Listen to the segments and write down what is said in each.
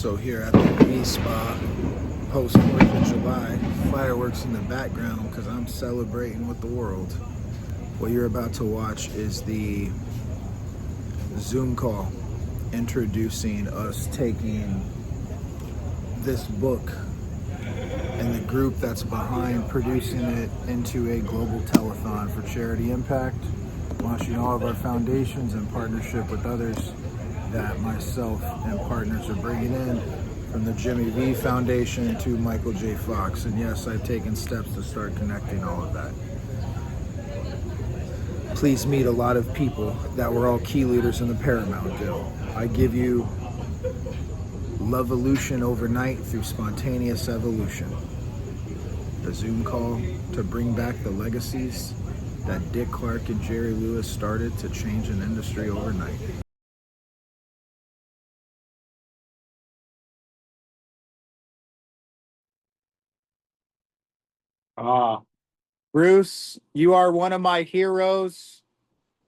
also here at the V Spa post 4th of July. Fireworks in the background because I'm celebrating with the world. What you're about to watch is the Zoom call introducing us taking this book and the group that's behind producing it into a global telethon for charity impact, launching all of our foundations in partnership with others that myself and partners are bringing in, from the Jimmy V Foundation to Michael J. Fox. And yes, I've taken steps to start connecting all of that. Please meet a lot of people that were all key leaders in the Paramount deal. I give you Lovelution overnight through spontaneous evolution. The Zoom call to bring back the legacies that Dick Clark and Jerry Lewis started to change an industry overnight. Ah, Bruce, you are one of my heroes.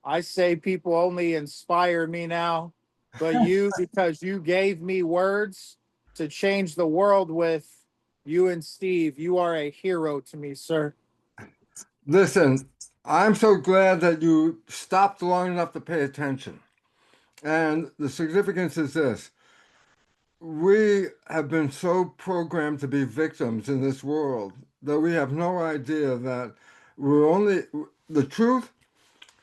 I say people only inspire me now, but you, because you gave me words to change the world with, you and Steve, you are a hero to me, sir. Listen, I'm so glad that you stopped long enough to pay attention. And the significance is this: we have been so programmed to be victims in this world that we have no idea that we're only the truth,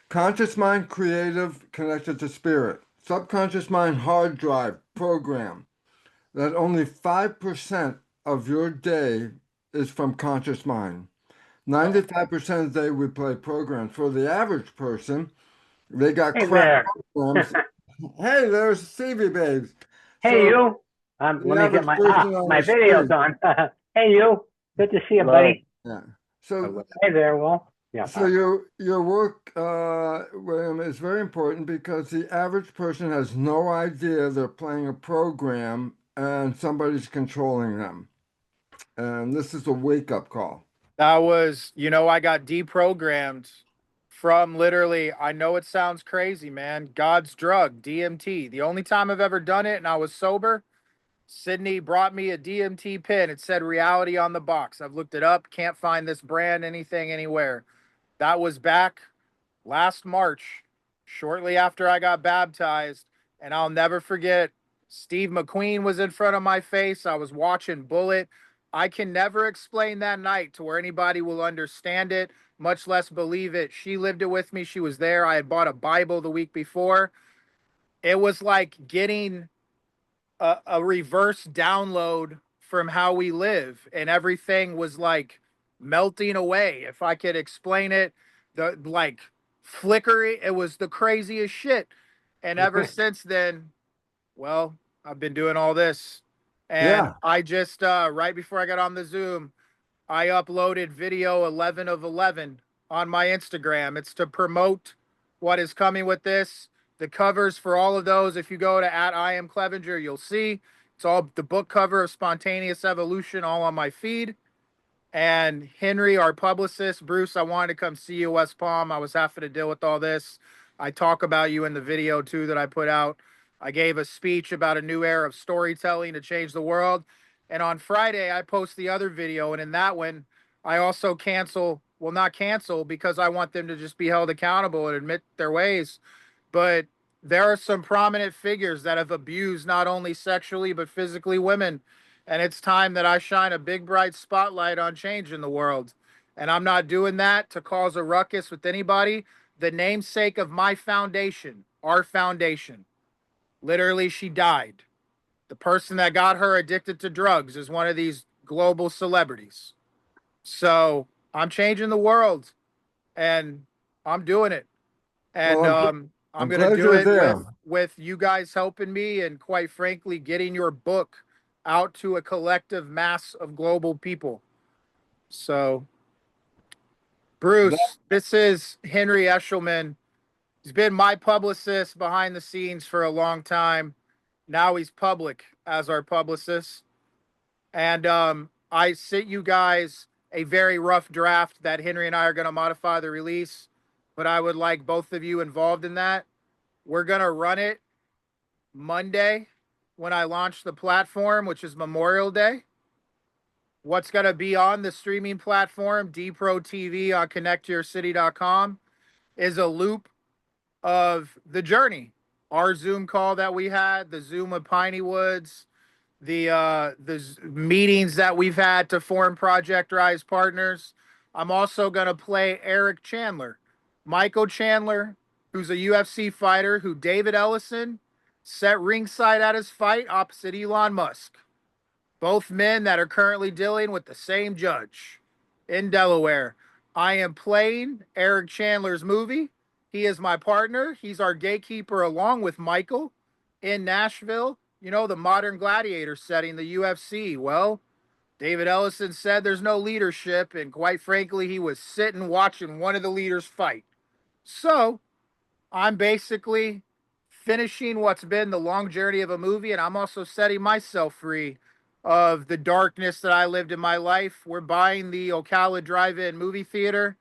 conscious mind, creative, connected to spirit, subconscious mind, hard drive, program, that only 5% of your day is from conscious mind. 95% of the day we play programs. For the average person, they got Hey crap there. programs. Hey, there's Stevie Babes. Hey So you. the Let me get average my person on my the video's street. on. Hey you. Good to see you, Hello. buddy. Yeah. So Hey there, Will. Yeah. so your work, William, is very important because the average person has no idea they're playing a program and somebody's controlling them. And this is a wake-up call. That was, I got deprogrammed from literally, I know it sounds crazy, man, God's drug, DMT. The only time I've ever done it and I was sober, Sydney brought me a DMT pin. It said reality on the box. I've looked it up, can't find this brand, anything, anywhere. That was back last March, shortly after I got baptized. And I'll never forget, Steve McQueen was in front of my face. I was watching Bullet. I can never explain that night to where anybody will understand it, much less believe it. She lived it with me. She was there. I had bought a Bible the week before. It was like getting a reverse download from how we live, and everything was like melting away. If I could explain it, the like flickering, it was the craziest shit. And ever since then, well, I've been doing all this. And Yeah. I just right before I got on the Zoom, I uploaded video 11 of 11 on my Instagram. It's to promote what is coming with this. The covers for all of those, if you go to @I am Clevenger, you'll see it's all the book cover of Spontaneous Evolution, all on my feed. And Henry, our publicist, Bruce, I wanted to come see you, West Palm. I was having to deal with all this. I talk about you in the video too that I put out. I gave a speech about a new era of storytelling to change the world. And on Friday, I post the other video. And in that one, I also cancel, well, not cancel, because I want them to just be held accountable and admit their ways. But there are some prominent figures that have abused not only sexually, but physically women. And it's time that I shine a big, bright spotlight on change in the world. And I'm not doing that to cause a ruckus with anybody. The namesake of my foundation, our foundation, literally, she died. The person that got her addicted to drugs is one of these global celebrities. So I'm changing the world and I'm doing it. And Well, I'm I'm gonna glad do you're it there. with you guys helping me, and quite frankly, getting your book out to a collective mass of global people. So, That- Bruce, this is Henry Eshelman. He's been my publicist behind the scenes for a long time. Now he's public as our publicist. And I sent you guys a very rough draft that Henry and I are going to modify the release, but I would like both of you involved in that. We're going to run it Monday. when I launch the platform, which is Memorial Day. What's going to be on the streaming platform, DPro TV on connectyourcity.com, is a loop of the journey. Our Zoom call that we had, the Zoom with Piney Woods, the meetings that we've had to form Project Rise partners. I'm also going to play Eric Chandler, Michael Chandler, who's a UFC fighter who David Ellison set ringside at his fight opposite Elon Musk. Both men that are currently dealing with the same judge in Delaware. I am playing Eric Chandler's movie. He is my partner. He's our gatekeeper along with Michael in Nashville. You know, the modern gladiator setting, the UFC. Well, David Ellison said there's no leadership, and quite frankly, he was sitting watching one of the leaders fight. So I'm basically finishing what's been the long journey of a movie, and I'm also setting myself free of the darkness that I lived in my life. We're buying the Ocala Drive-In movie theater.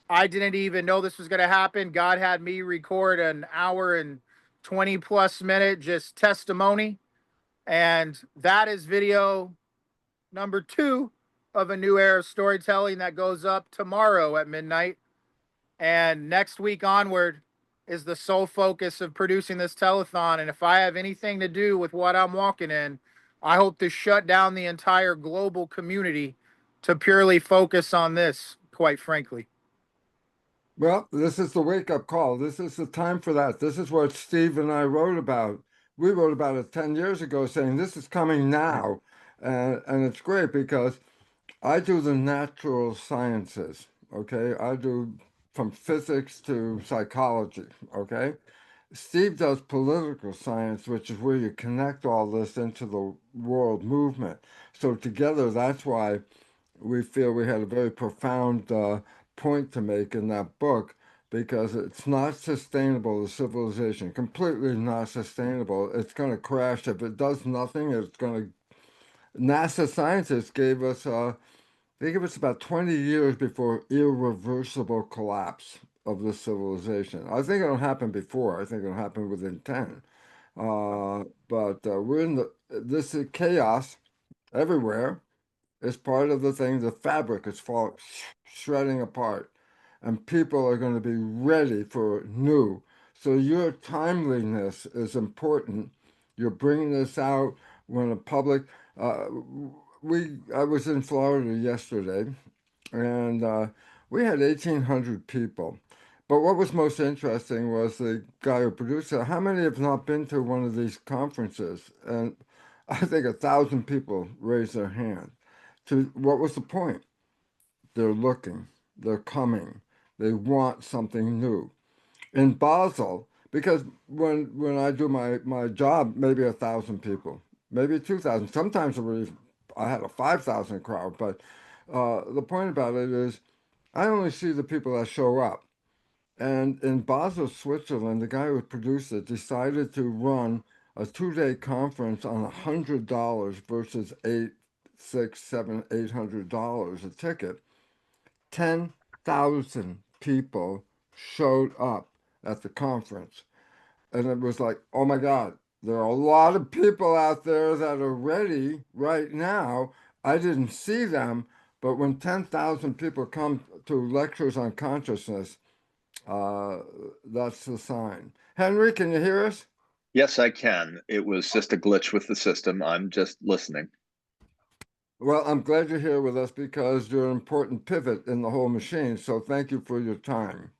I didn't even know this was going to happen. God had me record an hour and 20 plus minute just testimony. And that is video number 2 of a new era of storytelling that goes up tomorrow at midnight. And next week onward is the sole focus of producing this telethon. And if I have anything to do with what I'm walking in, I hope to shut down the entire global community to purely focus on this, quite frankly. Well, this is the wake-up call. This is the time for that. This is what Steve and I wrote about. We wrote about it 10 years ago saying this is coming now. And it's great because I do the natural sciences, okay? I do from physics to psychology, okay? Steve does political science, which is where you connect all this into the world movement. So together, that's why we feel we had a very profound point to make in that book, because it's not sustainable, the civilization, completely not sustainable. It's going to crash. If it does nothing, it's going to... NASA scientists gave us, they gave us about 20 years before irreversible collapse of the civilization. I think it'll happen before. I think it'll happen within 10. But we're in this is chaos everywhere. It's part of the thing. The fabric is falling, shredding apart, and people are going to be ready for new. So your timeliness is important. You're bringing this out when the public. I was in Florida yesterday, and we had 1,800 people. But what was most interesting was the guy who produced it. How many have not been to one of these conferences? And I think 1,000 people raised their hand. What was the point? They're looking, they're coming, they want something new. In Basel, because when I do my job, maybe 1,000 people, maybe 2,000. Sometimes I had a 5,000 crowd, but the point about it is I only see the people that show up. And in Basel, Switzerland, the guy who produced it decided to run a 2-day conference on $100 versus $800 a ticket. 10,000 people showed up at the conference. And it was like, oh my God, there are a lot of people out there that are ready right now. I didn't see them, but when 10,000 people come to lectures on consciousness, that's the sign. Henry, can you hear us? Yes, I can. It was just a glitch with the system. I'm just listening. Well, I'm glad you're here with us because you're an important pivot in the whole machine. So thank you for your time.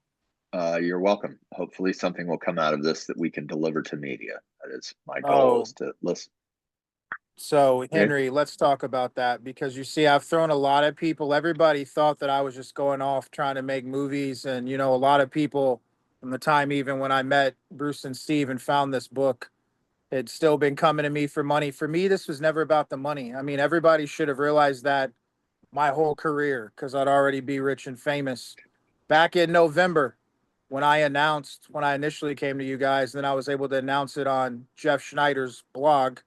You're welcome. Hopefully something will come out of this that we can deliver to media. That is my goal, is to listen. So, Henry, let's talk about that, because you see, I've thrown a lot of people. Everybody thought that I was just going off trying to make movies. And, you know, a lot of people from the time even when I met Bruce and Steve and found this book, had still been coming to me for money. For me, this was never about the money. I mean, everybody should have realized that my whole career, because I'd already be rich and famous. Back in November, when I initially came to you guys, then I was able to announce it on Jeff Schneider's blog,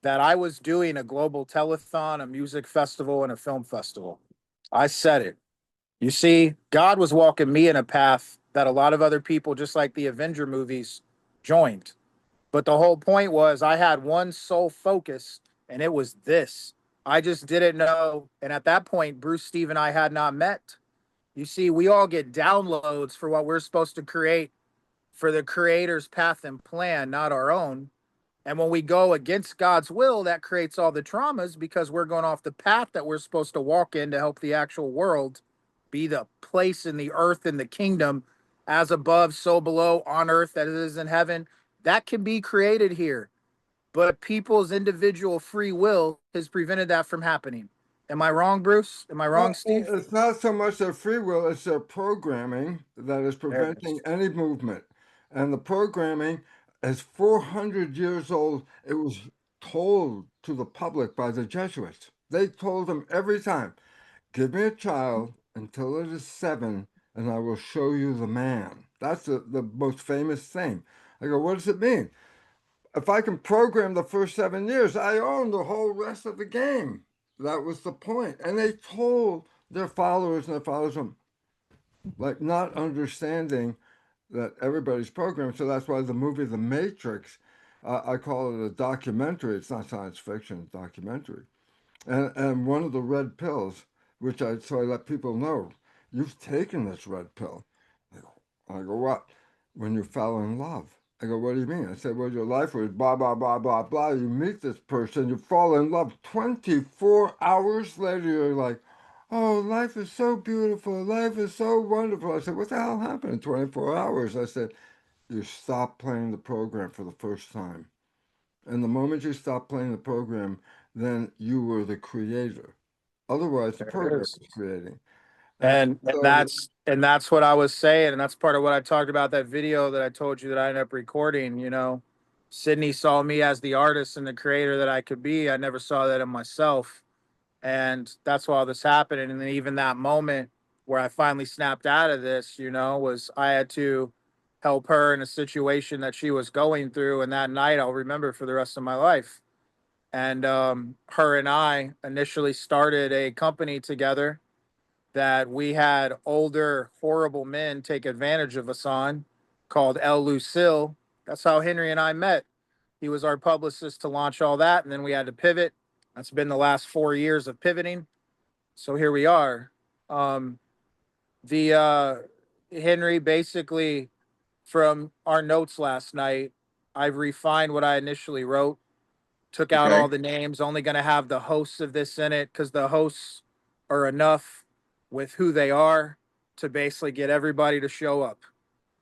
that I was doing a global telethon, a music festival, and a film festival. I said it. You see, God was walking me in a path that a lot of other people, just like the Avenger movies, joined. But the whole point was I had one sole focus, and it was this. I just didn't know. And at that point, Bruce, Steve, and I had not met. You see, we all get downloads for what we're supposed to create for the creator's path and plan, not our own. And when we go against God's will, that creates all the traumas because we're going off the path that we're supposed to walk in to help the actual world be the place in the earth in the kingdom, as above, so below, on earth that it is in heaven. That can be created here, but people's individual free will has prevented that from happening. Am I wrong, Bruce? Am I wrong, Well, Steve? it's not so much their free will, it's their programming that is There it preventing is. any movement. And the programming is 400 years old. It was told to the public by the Jesuits. They told them every time, give me a child until it is 7, and I will show you the man. That's the most famous thing. I go, what does it mean? If I can program the first 7 years, I own the whole rest of the game. That was the point. And they told their followers, and their followers were like not understanding that everybody's programmed. So that's why the movie The Matrix, I call it a documentary. It's not science fiction, it's documentary. And one of the red pills, which I let people know, you've taken this red pill. I go, what? When you fell in love. I go, what do you mean? I said, well, your life was blah, blah, blah, blah, blah. You meet this person, you fall in love. 24 hours later, you're like, oh, life is so beautiful. Life is so wonderful. I said, what the hell happened in 24 hours? I said, you stopped playing the program for the first time. And the moment you stop playing the program, then you were the creator. Otherwise, the There it program is. was creating. And So, that's what I was saying, and that's part of what I talked about that video that I told you that I ended up recording. You know, Sydney saw me as the artist and the creator that I could be. I never saw that in myself, and that's why all this happened. And then even that moment where I finally snapped out of this, you know, was I had to help her in a situation that she was going through, and that night I'll remember for the rest of my life. And her and I initially started a company together that we had older, horrible men take advantage of us on, called El Lucille. That's how Henry and I met. He was our publicist to launch all that, and then we had to pivot. That's been the last 4 years of pivoting. So here we are. The Henry, basically, from our notes last night, I've refined what I initially wrote, took out Okay. all the names, only going to have the hosts of this in it because the hosts are enough with who they are to basically get everybody to show up.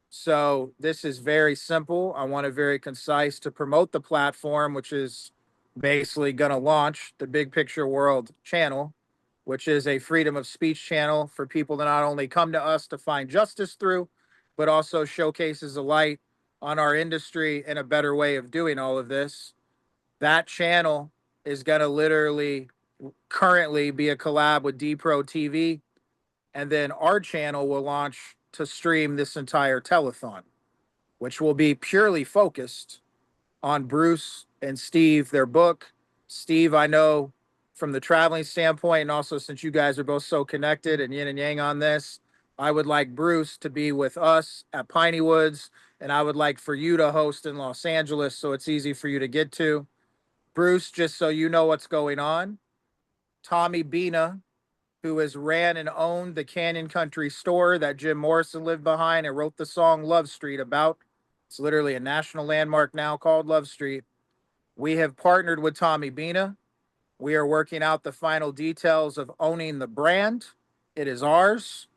So this is very simple. I want it very concise to promote the platform, which is basically going to launch the Big Picture World channel, which is a freedom of speech channel for people to not only come to us to find justice through, but also showcases a light on our industry and a better way of doing all of this. That channel is going to literally currently be a collab with DPro TV. And then our channel will launch to stream this entire telethon, which will be purely focused on Bruce and Steve, their book. Steve, I know from the traveling standpoint, and also since you guys are both so connected and yin and yang on this, I would like Bruce to be with us at Piney Woods, and I would like for you to host in Los Angeles so it's easy for you to get to. Bruce, just so you know what's going on, Tommy Bina, who has ran and owned the Canyon Country store that Jim Morrison lived behind and wrote the song Love Street about. It's literally a national landmark now called Love Street. We have partnered with Tommy Bina. We are working out the final details of owning the brand. It is ours.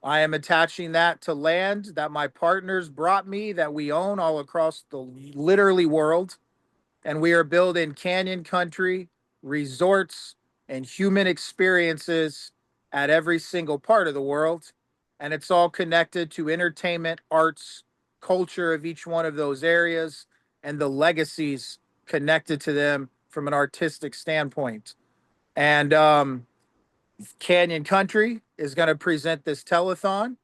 I am attaching that to land that my partners brought me that we own all across the literally world. And we are building Canyon Country resorts and human experiences at every single part of the world. And it's all connected to entertainment, arts, culture of each one of those areas, and the legacies connected to them from an artistic standpoint. And Canyon Country is going to present this telethon.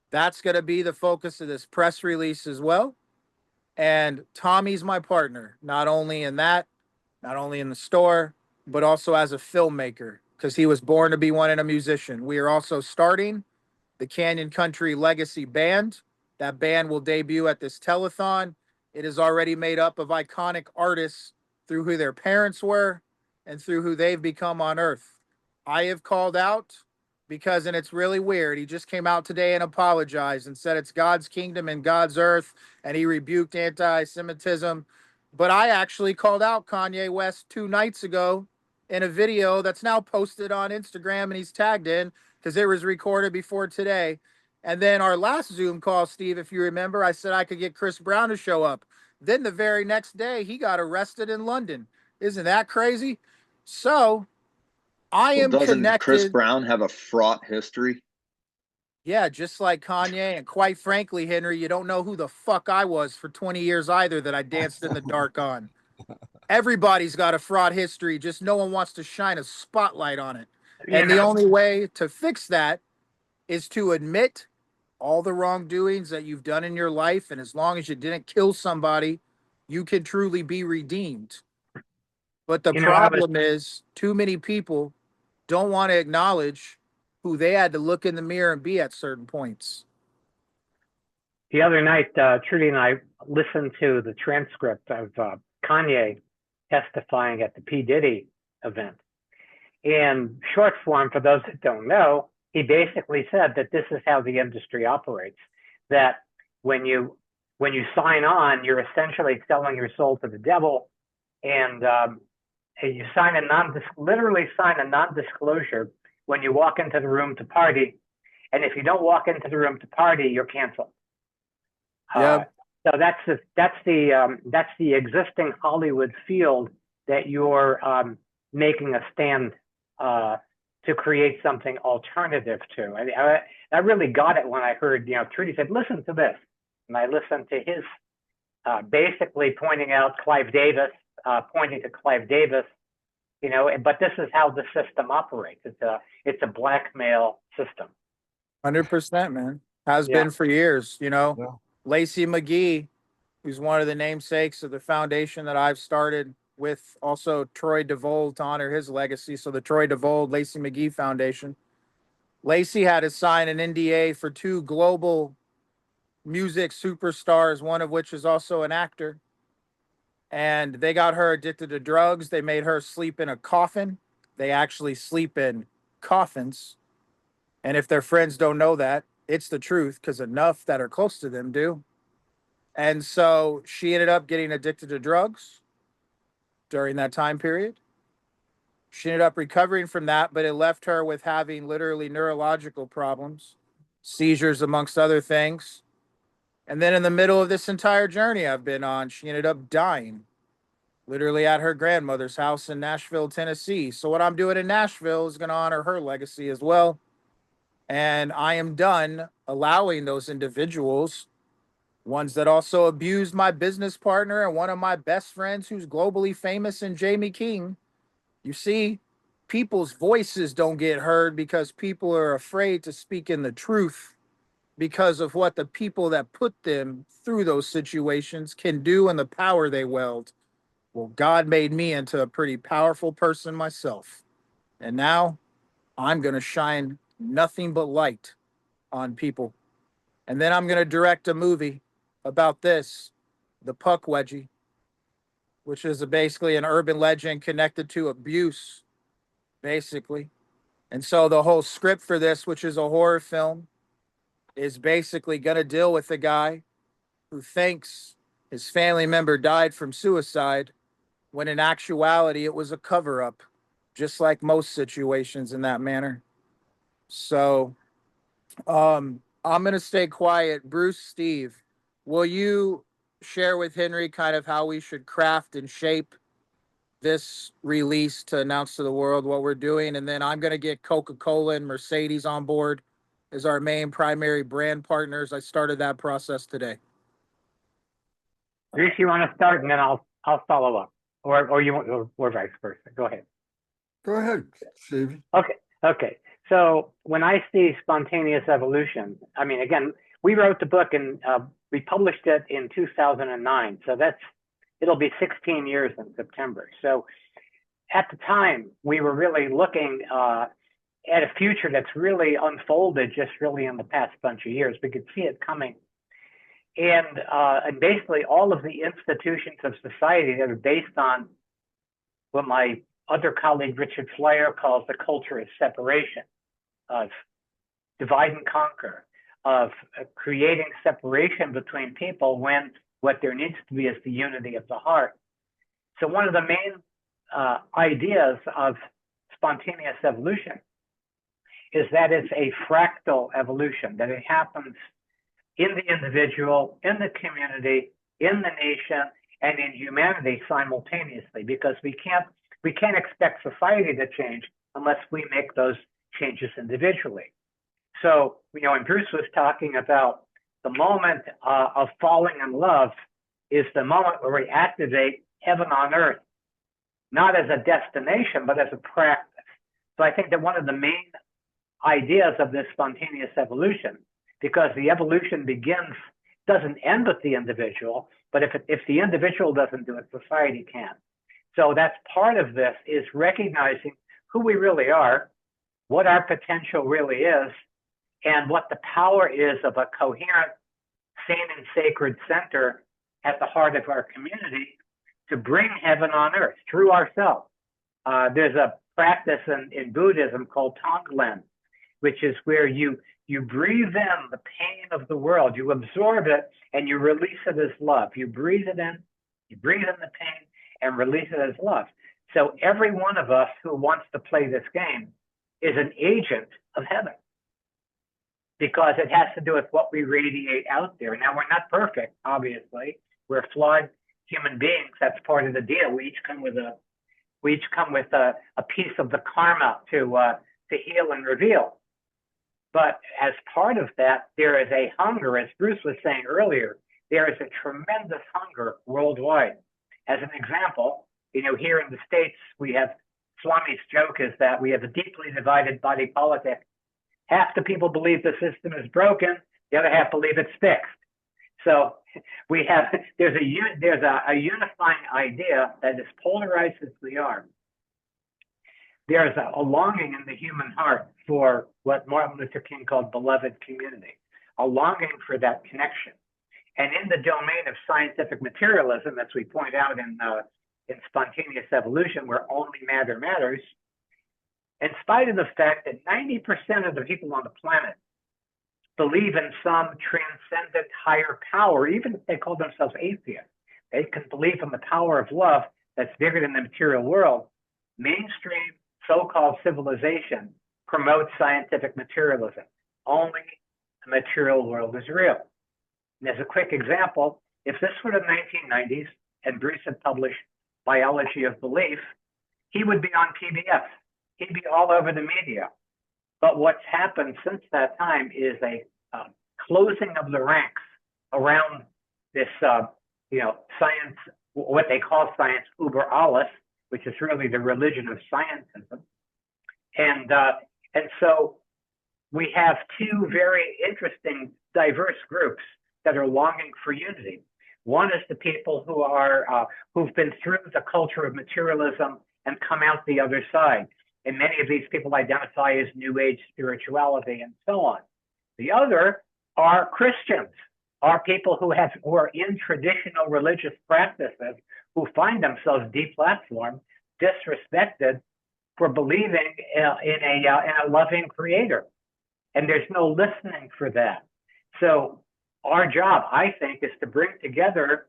That's going to be the focus of this press release as well. And Tommy's my partner, not only in that, not only in the store, but also as a filmmaker, because he was born to be one and a musician. We are also starting the Canyon Country Legacy Band. That band will debut at this telethon. It is already made up of iconic artists through who their parents were and through who they've become on earth. I have called out because, and it's really weird, he just came out today and apologized and said it's God's kingdom and God's earth, and he rebuked anti Semitism. But I actually called out Kanye West 2 nights ago in a video that's now posted on Instagram and he's tagged in because it was recorded before today. And then our last Zoom call, Steve, if you remember, I said I could get Chris Brown to show up. Then the very next day, he got arrested in London. Isn't that crazy? So I Well, am doesn't Chris connected. Brown have a fraught history? Yeah, just like Kanye. And quite frankly, Henry, you don't know who the fuck I was for 20 years either that I danced in the dark on. Everybody's got a fraud history, just no one wants to shine a spotlight on it. And the only way to fix that is to admit all the wrongdoings that you've done in your life. And as long as you didn't kill somebody, you can truly be redeemed. But the problem is too many people don't want to acknowledge who they had to look in the mirror and be at certain points. The other night, Trudy and I listened to the transcript of Kanye testifying at the P. Diddy event. In short form, for those that don't know, he basically said that this is how the industry operates, that when you sign on, you're essentially selling your soul to the devil, and you literally sign a non-disclosure when you walk into the room to party, and if you don't walk into the room to party, you're canceled. Yeah. So that's the existing Hollywood field that you're making a stand to create something alternative to. I really got it when I heard, Trudy said, listen to this. And I listened to his basically pointing to Clive Davis, but this is how the system operates. It's a blackmail system. 100%, man. Has been for years, Lacey McGee, who's one of the namesakes of the foundation that I've started with also Troy DeVold to honor his legacy. So the Troy DeVold Lacey McGee Foundation. Lacey had to sign an NDA for 2 global music superstars, one of which is also an actor. And they got her addicted to drugs. They made her sleep in a coffin. They actually sleep in coffins. And if their friends don't know that, it's the truth, because enough that are close to them do. And so she ended up getting addicted to drugs during that time period. She ended up recovering from that, but it left her with having literally neurological problems, seizures, amongst other things. And then in the middle of this entire journey I've been on, she ended up dying, literally at her grandmother's house in Nashville, Tennessee. So what I'm doing in Nashville is going to honor her legacy as well. And I am done allowing those individuals, ones that also abused my business partner and one of my best friends who's globally famous, in Jamie King. You see, people's voices don't get heard because people are afraid to speak in the truth because of what the people that put them through those situations can do and the power they wield. Well, God made me into a pretty powerful person myself. And now I'm going to shine nothing but light on people. And then I'm going to direct a movie about this, the Puck Wedgie, which is basically an urban legend connected to abuse, basically. And so the whole script for this, which is a horror film, is basically going to deal with the guy who thinks his family member died from suicide, when in actuality it was a cover-up, just like most situations in that manner. So I'm going to stay quiet. Bruce, Steve, will you share with Henry kind of how we should craft and shape this release to announce to the world what we're doing? And then I'm going to get Coca-Cola and Mercedes on board as our main primary brand partners. I started that process today. Bruce, you want to start, and then I'll follow up, or vice versa. Go ahead. Go ahead, Steve. Okay. So when I see spontaneous evolution, I mean, again, we wrote the book and we published it in 2009. So it'll be 16 years in September. So at the time, we were really looking at a future that's really unfolded just really in the past bunch of years. We could see it coming. and basically all of the institutions of society that are based on what my other colleague Richard Flair calls the culture of separation, of divide and conquer, of creating separation between people when what there needs to be is the unity of the heart. So one of the main ideas of spontaneous evolution is that it's a fractal evolution, that it happens in the individual, in the community, in the nation, and in humanity simultaneously, because we can't expect society to change unless we make those changes individually. So, when Bruce was talking about the moment of falling in love is the moment where we activate heaven on earth, not as a destination, but as a practice. So I think that one of the main ideas of this spontaneous evolution, because the evolution doesn't end with the individual, but if the individual doesn't do it, society can. So that's part of this, is recognizing who we really are, what our potential really is, and what the power is of a coherent, sane and sacred center at the heart of our community to bring heaven on earth through ourselves. There's a practice in Buddhism called Tonglen, which is where you breathe in the pain of the world, you absorb it, and you release it as love. You breathe it in, you breathe in the pain, and release it as love. So every one of us who wants to play this game is an agent of heaven, because it has to do with what we radiate out there. Now, we're not perfect, obviously. We're flawed human beings. That's part of the deal. We each come with a piece of the karma to heal and reveal. But as part of that, there is a hunger, as Bruce was saying earlier, there is a tremendous hunger worldwide. As an example, here in the States, we have, Swami's joke is that we have a deeply divided body politic. Half the people believe the system is broken, the other half believe it's fixed. So there's a unifying idea that, as polarized as we are, there's a longing in the human heart for what Martin Luther King called beloved community, a longing for that connection. And in the domain of scientific materialism, as we point out in spontaneous evolution, where only matter matters, in spite of the fact that 90% of the people on the planet believe in some transcendent higher power, even if they call themselves atheists, they can believe in the power of love that's bigger than the material world. Mainstream so-called civilization promotes scientific materialism. Only the material world is real. And as a quick example, if this were the 1990s and Bruce had published Biology of Belief, he would be on PBS. He'd be all over the media. But what's happened since that time is a closing of the ranks around this, science, what they call science uber alles, which is really the religion of scientism. And so we have two very interesting, diverse groups that are longing for unity. One is the people who are who've been through the culture of materialism and come out the other side. And many of these people identify as New Age spirituality and so on. The other are Christians, are people who are in traditional religious practices, who find themselves deplatformed, disrespected for believing in a loving creator. And there's no listening for that. So our job, I think, is to bring together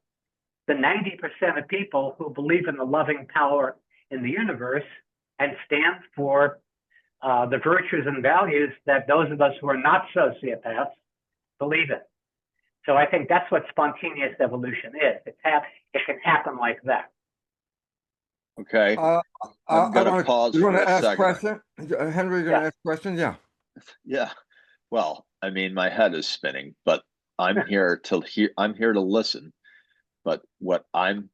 the 90% of people who believe in the loving power in the universe and stand for the virtues and values that those of us who are not sociopaths believe in. So I think that's what spontaneous evolution is. It can happen like that. Okay. I'm going to pause you for want to a ask second. question? Henry, you going to ask questions? Yeah. Yeah. Well, I mean, my head is spinning, but I'm here to listen. But what I'm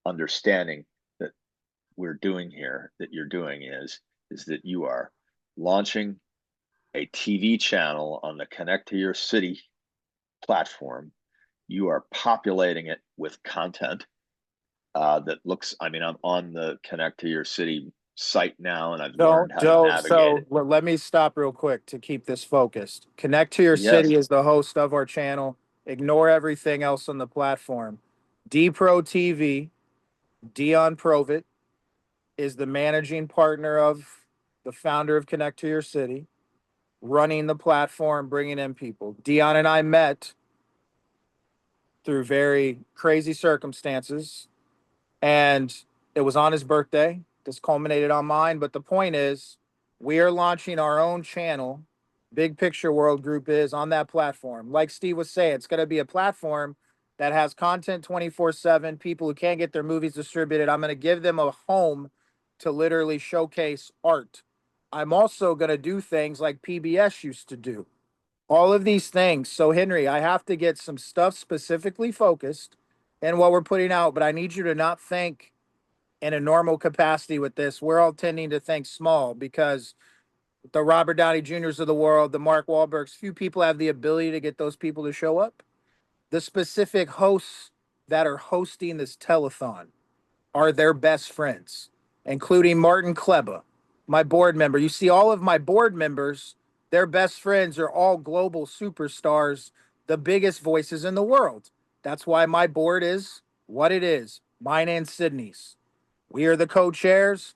understanding that we're doing here, that you're doing is that you are launching a TV channel on the Connect to Your City platform. You are populating it with content that looks, I mean, I'm on the Connect to Your City site now, and I've learned how to navigate it. Let me stop real quick to keep this focused. Connect to Your Yes. City is the host of our channel. Ignore everything else on the platform. D-Pro TV, Dion Provit, is the managing partner of the founder of Connect to Your City, running the platform, bringing in people. Dion and I met through very crazy circumstances, and it was on his birthday. This culminated on mine, but the point is, we are launching our own channel. Big Picture World Group is on that platform. Like Steve was saying, it's going to be a platform that has content 24/7. People who can't get their movies distributed, I'm going to give them a home to literally showcase art. I'm also going to do things like PBS used to do. All of these things. So, Henry, I have to get some stuff specifically focused in what we're putting out, but I need you to not think in a normal capacity with this. We're all tending to think small because the Robert Downey Jr.'s of the world, the Mark Wahlbergs, few people have the ability to get those people to show up. The specific hosts that are hosting this telethon are their best friends, including Martin Kleba, my board member. You see, all of my board members, their best friends are all global superstars, the biggest voices in the world. That's why my board is what it is, mine and Sydney's. We are the co-chairs.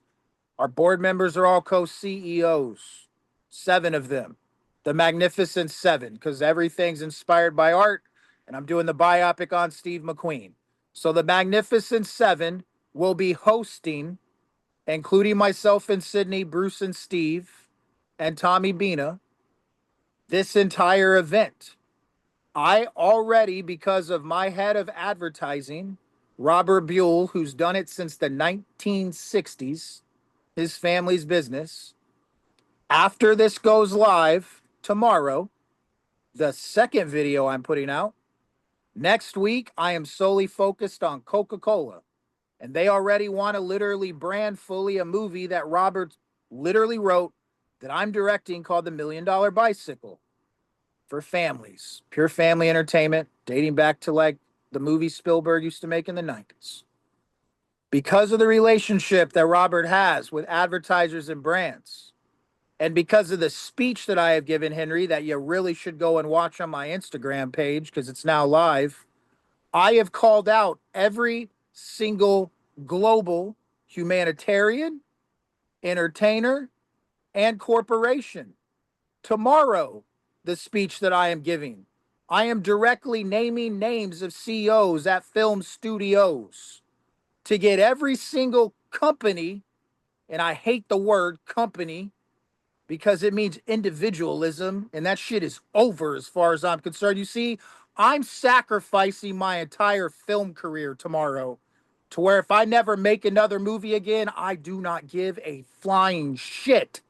Our board members are all co-CEOs, 7 of them, the Magnificent Seven, because everything's inspired by art, and I'm doing the biopic on Steve McQueen. So the Magnificent Seven will be hosting, including myself and Sydney, Bruce and Steve, and Tommy Bina, this entire event. I already, because of my head of advertising, Robert Buell, who's done it since the 1960s, his family's business. After this goes live tomorrow, the second video I'm putting out, next week, I am solely focused on Coca-Cola. And they already want to literally brand fully a movie that Robert literally wrote that I'm directing called The $1 Million Bicycle for families. Pure family entertainment, dating back to like the movie Spielberg used to make in the 90s. Because of the relationship that Robert has with advertisers and brands, and because of the speech that I have given Henry that you really should go and watch on my Instagram page because it's now live, I have called out every single global humanitarian, entertainer, and corporation. Tomorrow, the speech that I am giving, I am directly naming names of CEOs at film studios to get every single company, and I hate the word company because it means individualism, and that shit is over as far as I'm concerned. You see, I'm sacrificing my entire film career tomorrow to where if I never make another movie again, I do not give a flying shit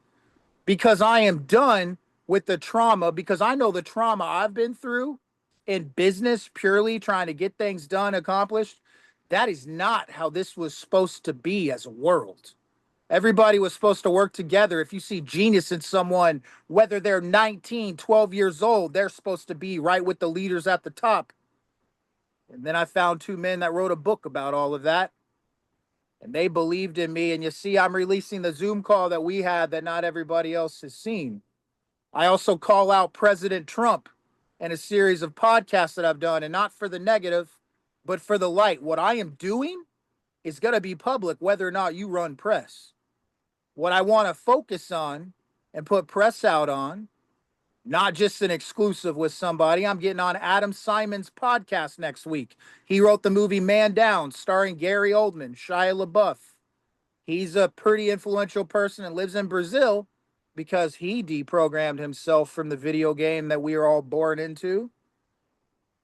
because I am done with the trauma, because I know the trauma I've been through in business, purely trying to get things done, accomplished. That is not how this was supposed to be as a world. Everybody was supposed to work together. If you see genius in someone, whether they're 19, 12 years old, they're supposed to be right with the leaders at the top. And then I found 2 men that wrote a book about all of that. And they believed in me. And you see, I'm releasing the Zoom call that we had that not everybody else has seen. I also call out President Trump in a series of podcasts that I've done, and not for the negative, but for the light. What I am doing is going to be public, whether or not you run press. What I want to focus on and put press out on, not just an exclusive with somebody. I'm getting on Adam Simon's podcast next week. He wrote the movie Man Down, starring Gary Oldman, Shia LaBeouf. He's a pretty influential person and lives in Brazil because he deprogrammed himself from the video game that we are all born into.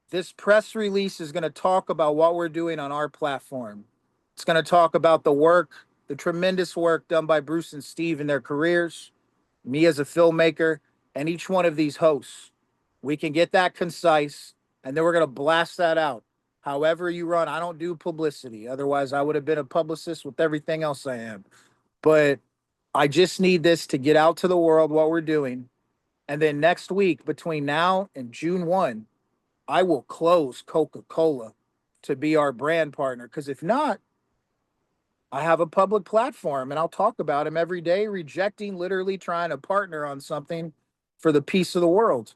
This press release is going to talk about what we're doing on our platform. It's going to talk about the work, the tremendous work done by Bruce and Steve in their careers, me as a filmmaker, and each one of these hosts. We can get that concise, and then we're going to blast that out. However you run, I don't do publicity. Otherwise, I would have been a publicist with everything else I am. But I just need this to get out to the world what we're doing. And then next week, between now and June 1, I will close Coca-Cola to be our brand partner. Because if not, I have a public platform and I'll talk about him every day, rejecting, literally trying to partner on something for the peace of the world.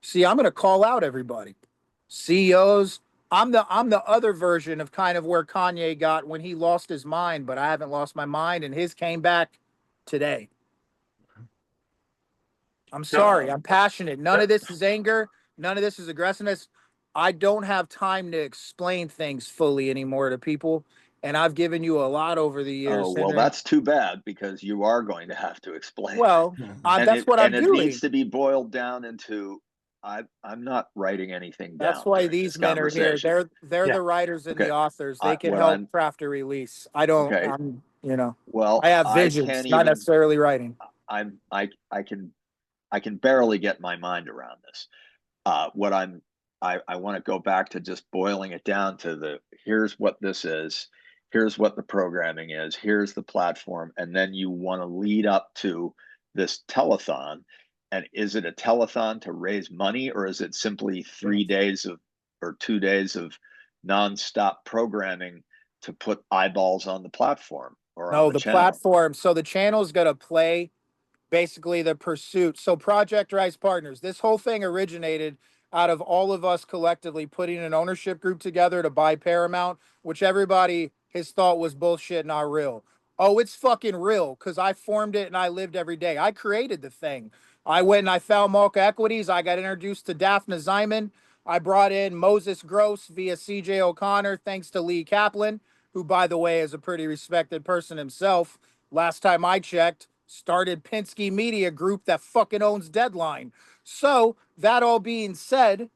See, I'm going to call out everybody. CEOs. I'm the other version of kind of where Kanye got when he lost his mind, but I haven't lost my mind, and his came back today. I'm sorry. I'm passionate. None of this is anger. None of this is aggressiveness. I don't have time to explain things fully anymore to people. And I've given you a lot over the Oh, years. well, that's too bad because you are going to have to explain. Well, And that's what I'm it needs doing. to be boiled down into I'm not writing anything That's down why during this these men are here. conversation. They're Yeah. the writers and the Okay. authors. They can What help I'm craft a release. I don't. okay. I Well, have I visions, can't not even necessarily writing. I'm I can barely get my mind around this. What I want to go back to just boiling it down to here's what this is, here's what the programming is, here's the platform, and then you want to lead up to this telethon. And is it a telethon to raise money, or is it simply 3 days of or 2 days of nonstop programming to put eyeballs on the platform or on No, the the channel? platform. So the channel's going to play basically the pursuit. So Project Rise Partners, this whole thing originated out of all of us collectively putting an ownership group together to buy Paramount, which everybody has thought was bullshit, not real. Oh, it's fucking real because I formed it and I lived every day. I created the thing. I went and I found Malka Equities. I got introduced to Daphne Ziman. I brought in Moses Gross via CJ O'Connor, thanks to Lee Kaplan, who, by the way, is a pretty respected person himself. Last time I checked, started Penske Media Group that fucking owns Deadline. So, that all being said,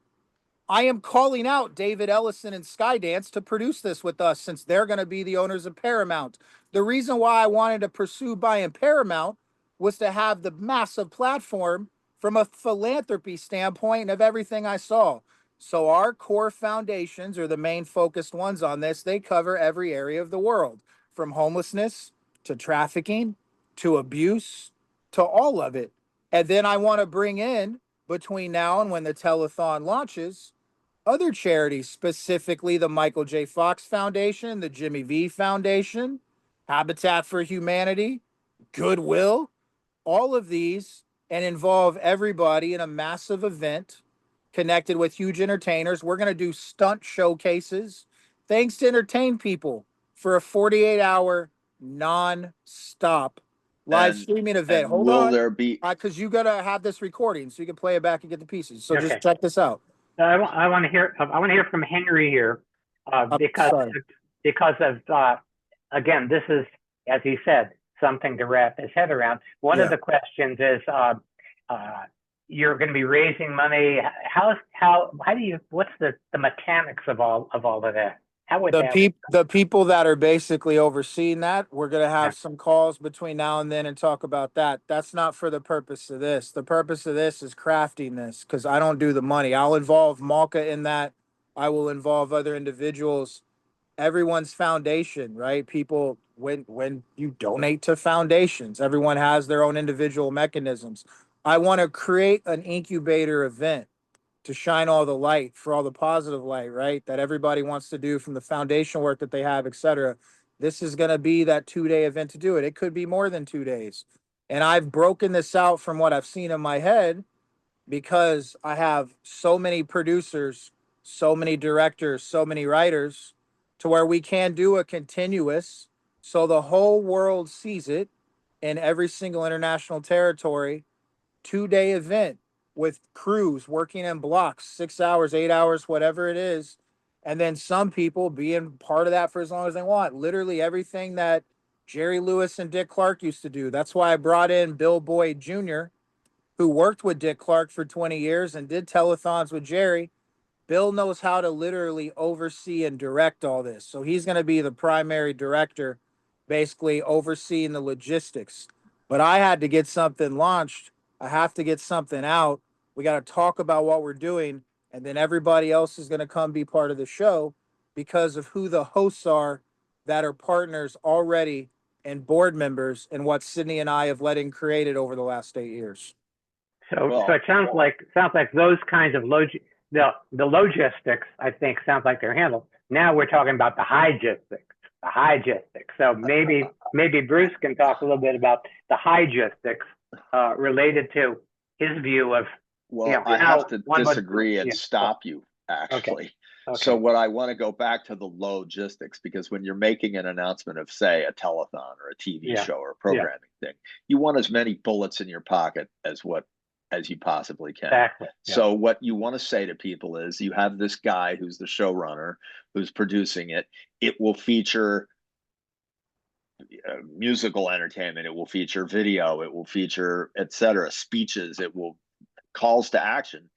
I am calling out David Ellison and Skydance to produce this with us since they're going to be the owners of Paramount. The reason why I wanted to pursue buying Paramount was to have the massive platform from a philanthropy standpoint of everything I saw. So our core foundations are the main focused ones on this. They cover every area of the world, from homelessness to trafficking to abuse to all of it. And then I want to bring in, between now and when the telethon launches, other charities, specifically the Michael J. Fox Foundation, the Jimmy V Foundation, Habitat for Humanity, Goodwill, all of these, and involve everybody in a massive event connected with huge entertainers. We're going to do stunt showcases, thanks to entertain people for a 48-hour non-stop live And streaming event. and Hold will on, there be because you got to have this recording so you can play it back and get the pieces. So Okay. just check this out. I want to hear. I want to hear from Henry here, Sorry. because of again, this is, as he said, something to wrap his head around. One of Yeah. the questions is, you're going to be raising money. How do you? What's the mechanics of all of that? How would that? The people that are basically overseeing that, we're going to Yeah. have some calls between now and then and talk about that. That's not for the purpose of this. The purpose of this is crafting this because I don't do the money. I'll involve Malka in that. I will involve other individuals. Everyone's foundation, right? People, when you donate to foundations, everyone has their own individual mechanisms. I want to create an incubator event to shine all the light for all the positive light, right? That everybody wants to do from the foundation work that they have, et cetera. This is going to be that 2 day event to do it. It could be more than 2 days. And I've broken this out from what I've seen in my head because I have so many producers, so many directors, so many writers to where we can do a continuous so the whole world sees it in every single international territory 2 day event with crews working in blocks, 6 hours, 8 hours, whatever it is. And then some people being part of that for as long as they want. Literally everything that Jerry Lewis and Dick Clark used to do. That's why I brought in Bill Boyd Jr., who worked with Dick Clark for 20 years and did telethons with Jerry. Bill knows how to literally oversee and direct all this. So he's going to be the primary director, basically overseeing the logistics. But I had to get something launched. I have to get something out. We got to talk about what we're doing. And then everybody else is going to come be part of the show because of who the hosts are that are partners already and board members and what Sydney and I have let in created over the last 8 years. So Well, it sounds like those kinds of the logistics, I think, sounds like they're handled. Now we're talking about the hygistics. The hygistics. So maybe Bruce can talk a little bit about the hygistics related to his view of well, I have to one would- disagree and yeah. stop you actually. Okay. So what I want to go back to the logistics, because when you're making an announcement of, say, a telethon or a TV Yeah. show or a programming thing, you want as many bullets in your pocket as you possibly can. Exactly. Yeah. So what you want to say to people is, you have this guy who's the showrunner, who's producing it. It will feature musical entertainment. It will feature video. It will feature, etc., speeches. It will calls to action.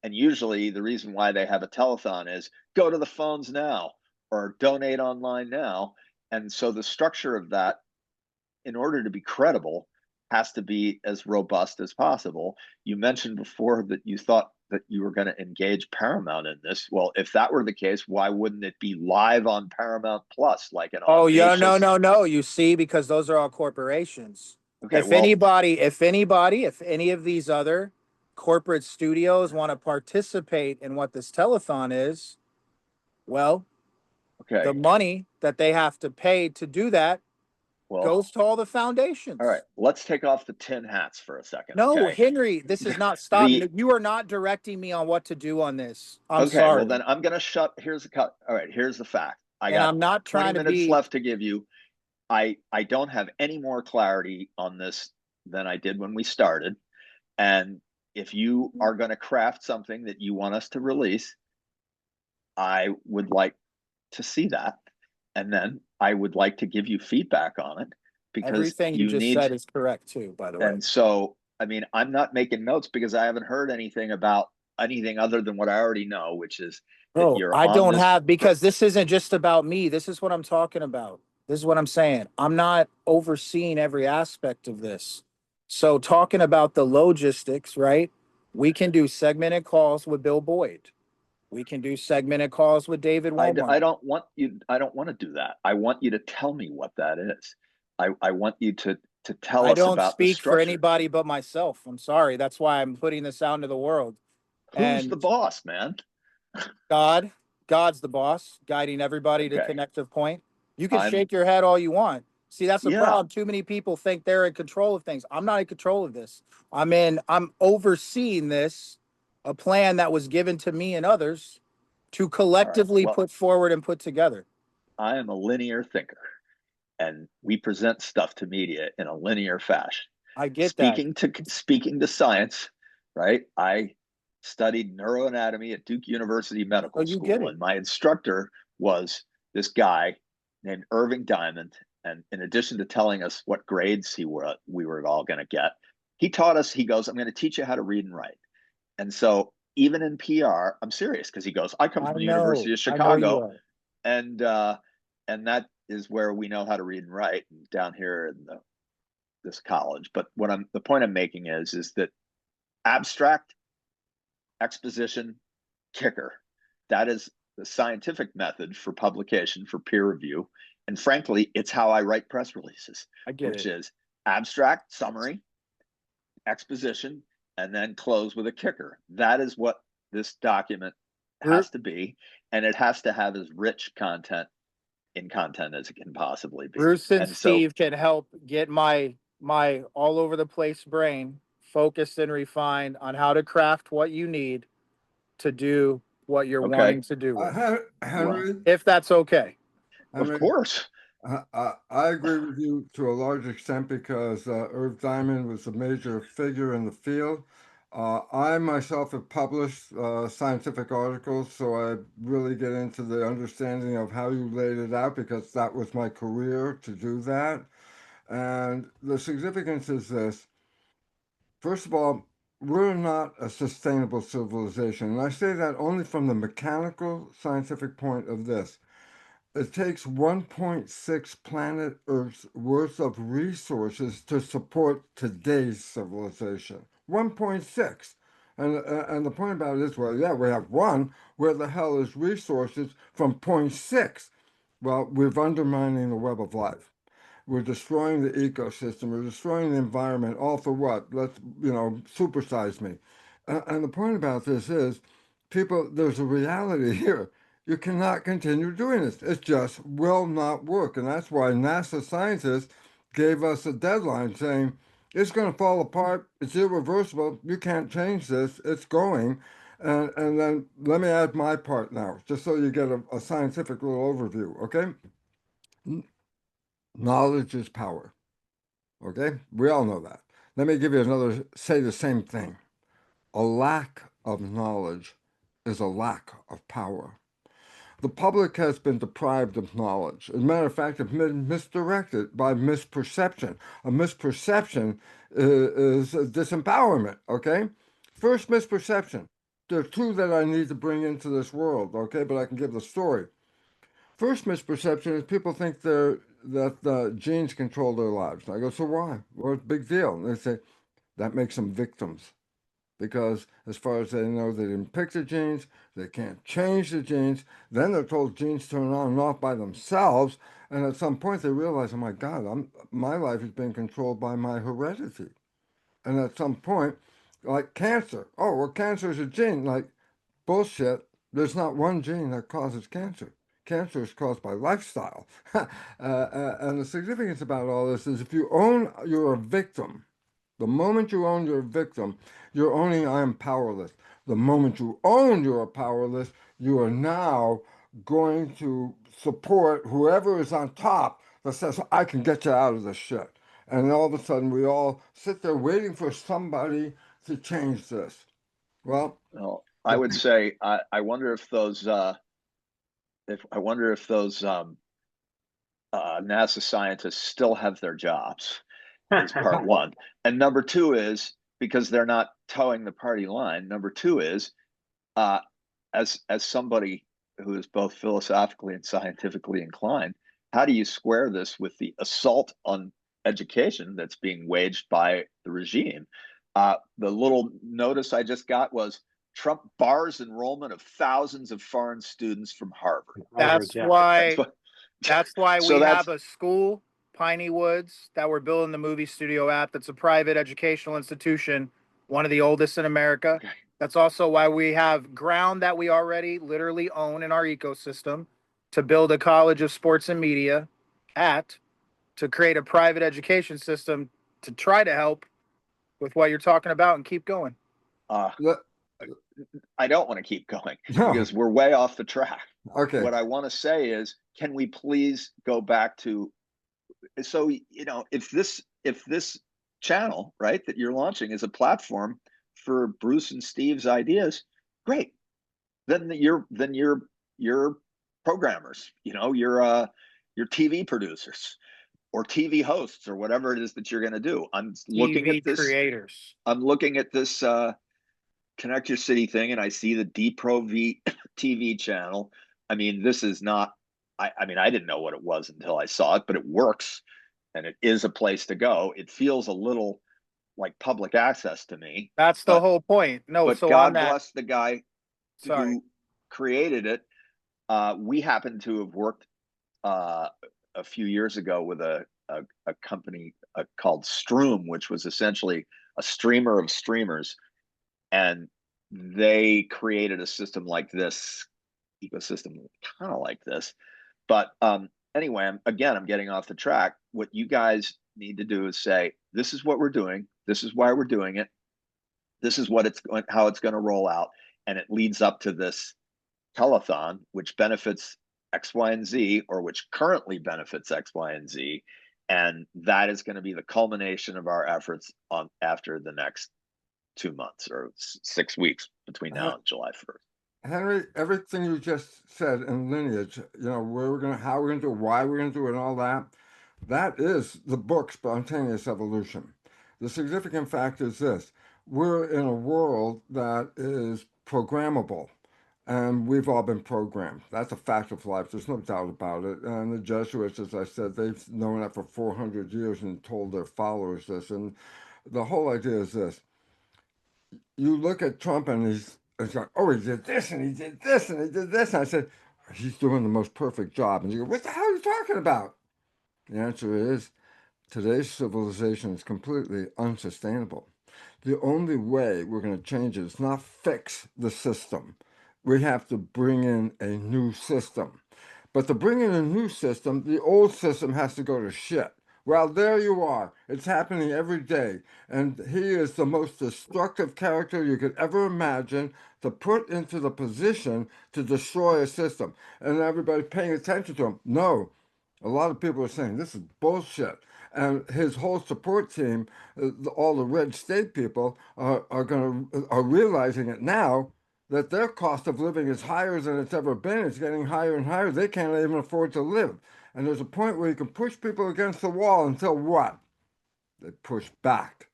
And usually the reason why they have a telethon is go to the phones now or donate online now. And so the structure of that, in order to be credible, has to be as robust as possible. You mentioned before that you thought that you were going to engage Paramount in this. Well, if that were the case, why wouldn't it be live on Paramount Plus, like an Oh, yeah, audacious? no. You see, because those are all corporations. Okay, If well, if any of these other corporate studios want to participate in what this telethon is, well, the okay, money that they have to pay to do that well, goes to all the foundations. all right. Let's take off the tin hats for a second. No, Okay, Henry, this is not stopping. You are not directing me on what to do on this. I'm okay, sorry. well then I'm gonna shut. Here's the cut. All right, here's the fact. I And got I'm not 20 trying to minutes be. left to give you. I don't have any more clarity on this than I did when we started. And if you are going to craft something that you want us to release, I would like to see that. And then I would like to give you feedback on it, because Everything you just need. said is correct too, by the way. And so, I mean, I'm not making notes because I haven't heard anything about anything other than what I already know, which is that No, you're I on don't this. have, because this isn't just about me. This is what I'm talking about. This is what I'm saying. I'm not overseeing every aspect of this. So talking about the logistics, right? We can do segmented calls with Bill Boyd. We can do segmented calls with David Womar. I don't want you. I don't want to do that. I want you to tell me what that is. I want you to tell I us don't about the speak for structure. anybody but myself. I'm sorry. That's why I'm putting this out into the world. Who's And the boss, man? God's the boss, guiding everybody to Okay. connective point. You can I'm shake your head all you want. See, that's the Yeah. problem. Too many people think they're in control of things. I'm not in control of this. I'm overseeing this, a plan that was given to me and others to collectively Well, put forward and put together. I am a linear thinker, and we present stuff to media in a linear fashion. I get that. Speaking to science, right? I studied neuroanatomy at Duke University Medical you get School, it. and my instructor was this guy named Irving Diamond. And in addition to telling us what grades we were all going to get, he taught us. He goes, "I'm going to teach you how to read and write." And so even in PR, I'm serious, because he goes, "I come I from the know. University of I know you Chicago, are. and that is where we know how to read and write, down here in this college." But the point I'm making is that abstract, exposition, kicker, that is the scientific method for publication, for peer review. And frankly, it's how I write press releases, I get which it. is abstract, summary, exposition, and then close with a kicker. That is what this document has to be, and it has to have as rich content as it can possibly be. Bruce and And so, Steve can help get my all over the place brain focused and refined on how to craft what you need to do what you're okay, wanting to do with. Henry, If that's okay. of Henry, course, I agree with you to a large extent, because Irv Diamond was a major figure in the field. I myself have published scientific articles, so I really get into the understanding of how you laid it out, because that was my career to do that. And the significance is this. First of all, we're not a sustainable civilization. And I say that only from the mechanical scientific point of this. It takes 1.6 planet Earth's worth of resources to support today's civilization. 1.6. And the point about it is, well, yeah, we have one. Where the hell is resources from 0.6? Well, we're undermining the web of life. We're destroying the ecosystem. We're destroying the environment. All for what? Let's, supersize me. And the point about this is, people, there's a reality here. You cannot continue doing this. It just will not work. And that's why NASA scientists gave us a deadline saying, it's going to fall apart. It's irreversible. You can't change this. It's going. And then let me add my part now, just so you get a scientific little overview, okay? Knowledge is power, okay? We all know that. Let me give you another, say the same thing. A lack of knowledge is a lack of power. The public has been deprived of knowledge. As a matter of fact, it's been misdirected by misperception. A misperception is a disempowerment, okay? First misperception. There are two that I need to bring into this world, okay? But I can give the story. First misperception is people think that genes control their lives. And I go, so why? Well, it's a big deal. And they say, that makes them victims because as far as they know, they didn't pick the genes, they can't change the genes. Then they're told genes turn on and off by themselves, and at some point they realize, oh my God, my life is being controlled by my heredity. And at some point, like cancer, oh well, cancer is a gene. Like bullshit. There's not one gene that causes cancer. Cancer is caused by lifestyle. And the significance about all this is if you own you're a victim, the moment you own you're a victim, you're owning I am powerless. The moment you own you are powerless, you are now going to support whoever is on top that says, I can get you out of this shit. And all of a sudden we all sit there waiting for somebody to change this. Well, I would say I wonder if those NASA scientists still have their jobs. Is part one, and number two is because they're not towing the party line. Number two is as somebody who is both philosophically and scientifically inclined, how do you square this with the assault on education that's being waged by the regime? The little notice I just got was Trump bars enrollment of thousands of foreign students from Harvard. That's Yeah. why that's why So we that's- have a school, Piney Woods, that we're building the movie studio at. That's a private educational institution, one of the oldest in America. Okay. That's also why we have ground that we already literally own in our ecosystem to build a college of sports and media at, to create a private education system to try to help with what you're talking about and keep going. I don't want to keep going No. because we're way off the track. Okay. What I want to say is, can we please go back to, so, if this channel, right, that you're launching is a platform for Bruce and Steve's ideas, great. Then you're programmers, you're TV producers or TV hosts or whatever it is that you're going to do. I'm looking TV at this creators. I'm looking at this Connect Your City thing, and I see the DPro-V TV channel. I mean, this is not. I mean, I didn't know what it was until I saw it, but it works, and it is a place to go. It feels a little like public access to me. That's the whole point. No, But so God on that, bless the guy who created it. We happen to have worked a few years ago with a company called Stroom, which was essentially a streamer of streamers. And they created a system like this, ecosystem kind of like this. But anyway, I'm getting off the track. What you guys need to do is say, this is what we're doing. This is why we're doing it. This is how it's going to roll out. And it leads up to this telethon, which benefits X, Y, and Z, or which currently benefits X, Y, and Z. And that is going to be the culmination of our efforts after the next 2 months or 6 weeks between now and July 1st. Henry, everything you just said in lineage, how we're going to do it, why we're going to do it, and all that is the book Spontaneous Evolution. The significant fact is this: we're in a world that is programmable, and we've all been programmed. That's a fact of life. There's no doubt about it. And the Jesuits, as I said, they've known that for 400 years and told their followers this. And the whole idea is this: you look at Trump and he's like, oh, he did this and he did this and he did this. And I said, he's doing the most perfect job. And you go, what the hell are you talking about? The answer is, today's civilization is completely unsustainable. The only way we're going to change it is not fix the system. We have to bring in a new system. But to bring in a new system, the old system has to go to shit. Well, there you are. It's happening every day. And he is the most destructive character you could ever imagine to put into the position to destroy a system. And everybody paying attention to him. No, a lot of people are saying this is bullshit. And his whole support team, all the red state people, are realizing it now that their cost of living is higher than it's ever been. It's getting higher and higher. They can't even afford to live. And there's a point where you can push people against the wall until what? They push back.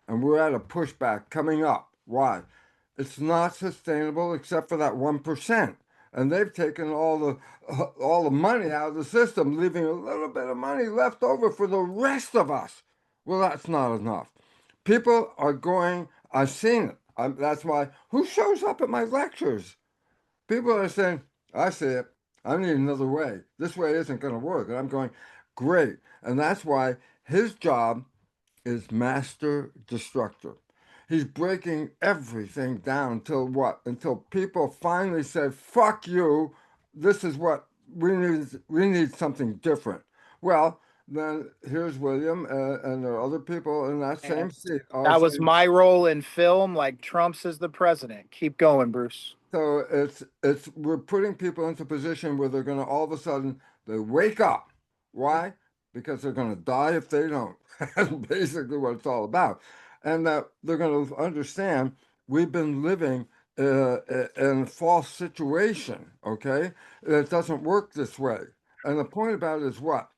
And we're at a pushback coming up. Why? It's not sustainable except for that 1%. And they've taken all the money out of the system, leaving a little bit of money left over for the rest of us. Well, that's not enough. People are going, I've seen it. That's why, who shows up at my lectures? People are saying, I see it. I need another way. This way isn't going to work. And I'm going, great. And that's why his job is master destructor. He's breaking everything down until what? Until people finally say, fuck you. This is what we need. We need something different. Well, then here's William, and there are other people in that same seat. That was my role in film, like Trump's as the president. Keep going, Bruce. So it's we're putting people into a position where they're going to all of a sudden they wake up. Why? Because they're going to die if they don't. That's basically what it's all about, and that they're going to understand we've been living in a false situation. Okay, it doesn't work this way. And the point about it is what?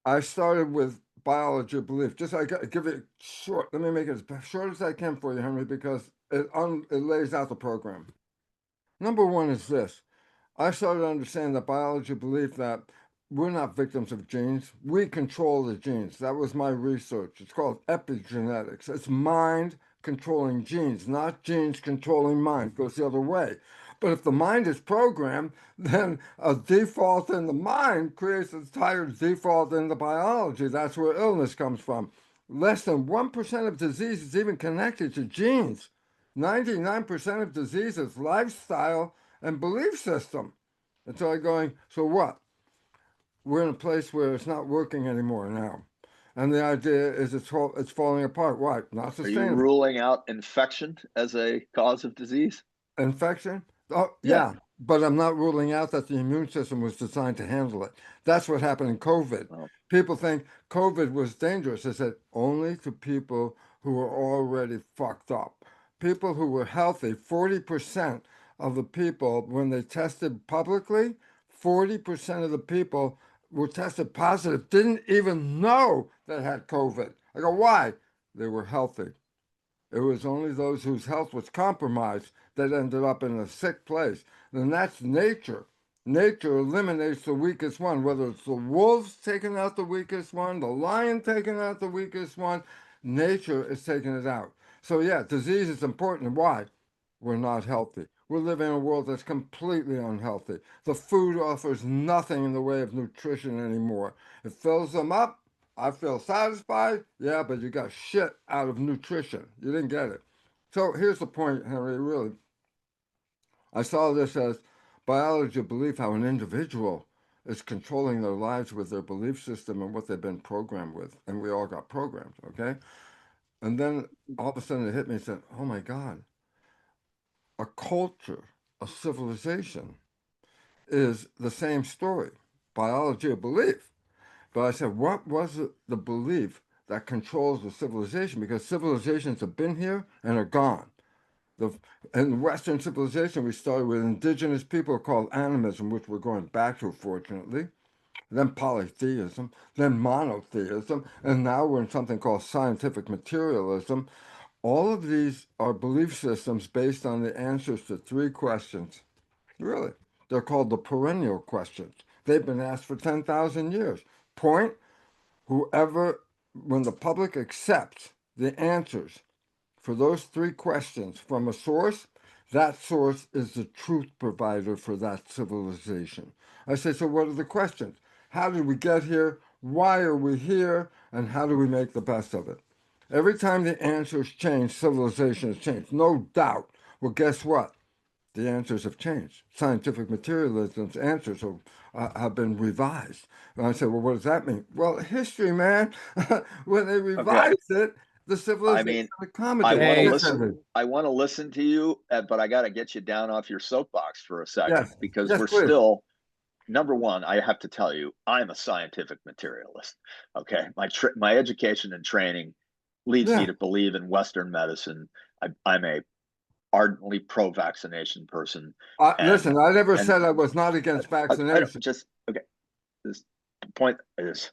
I started with biology of belief. Just give it short. Let me make it as short as I can for you, Henry, because it lays out the program. Number one is this. I started to understand that biology of belief that we're not victims of genes. We control the genes. That was my research. It's called epigenetics. It's mind controlling genes, not genes controlling mind. It goes the other way. But if the mind is programmed, then a default in the mind creates a entire default in the biology. That's where illness comes from. Less than 1% of disease is even connected to genes. 99% of disease is lifestyle and belief system. And so I'm going, so what? We're in a place where it's not working anymore now. And the idea is it's falling apart. Why? Not Are you sustainable. ruling out infection as a cause of disease? Infection? Oh, Yeah. yeah. But I'm not ruling out that the immune system was designed to handle it. That's what happened in COVID. Oh. People think COVID was dangerous. I said only to people who were already fucked up. People who were healthy, 40% of the people, when they tested publicly, 40% of the people were tested positive, didn't even know they had COVID. I go, why? They were healthy. It was only those whose health was compromised that ended up in a sick place. And that's nature. Nature eliminates the weakest one, whether it's the wolves taking out the weakest one, the lion taking out the weakest one, nature is taking it out. So yeah, disease is important. Why? We're not healthy. We're living in a world that's completely unhealthy. The food offers nothing in the way of nutrition anymore. It fills them up. I feel satisfied. Yeah, but you got shit out of nutrition. You didn't get it. So here's the point, Henry, really. I saw this as biology of belief, how an individual is controlling their lives with their belief system and what they've been programmed with. And we all got programmed, okay? And then all of a sudden it hit me and said, oh my God, a culture, a civilization is the same story, biology of belief. But I said, what was the belief that controls the civilization? Because civilizations have been here and are gone. In Western civilization, we started with indigenous people called animism, which we're going back to, fortunately, then polytheism, then monotheism, and now we're in something called scientific materialism. All of these are belief systems based on the answers to three questions. Really. They're called the perennial questions. They've been asked for 10,000 years. Point, when the public accepts the answers for those three questions from a source, that source is the truth provider for that civilization. I say, so what are the questions? How did we get here? Why are we here? And how do we make the best of it? Every time the answers change, civilizations change. No doubt. Well, guess what? the answers have changed. Scientific materialism's answers have been revised. And I said, well, what does that mean? Well, history, man. When they Okay. revised it, the I civilization mean, I accommodated want to Hey. listen. differently. I want to listen to you, but I got to get you down off your soapbox for a second Yes, because yes, we're please. still number one. I have to tell you, I'm a scientific materialist. Okay, my education and training leads me Yeah. to believe in Western medicine. I'm a ardently pro-vaccination person, and Listen, I never and said I was not against I don't vaccination. just okay. This the point is,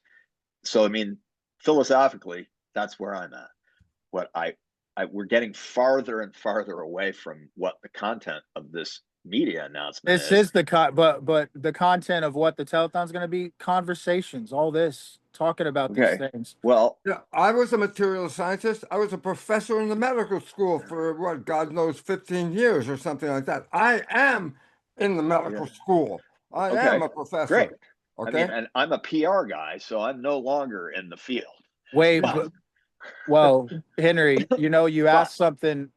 so I mean, philosophically, that's where I'm at. What we're getting farther and farther away from what the content of this media announcement This is. is the but the content of what the telethon is going to be conversations, all this talking about these Okay, things. well, Yeah, I was a material scientist. I was a professor in the medical school for what, God knows, 15 years or something like that. I am in the medical yeah, school. I am okay, a professor. great. I mean, Okay. and I'm a PR guy, so I'm no longer in the field. Wait, But well, Henry, you but asked something.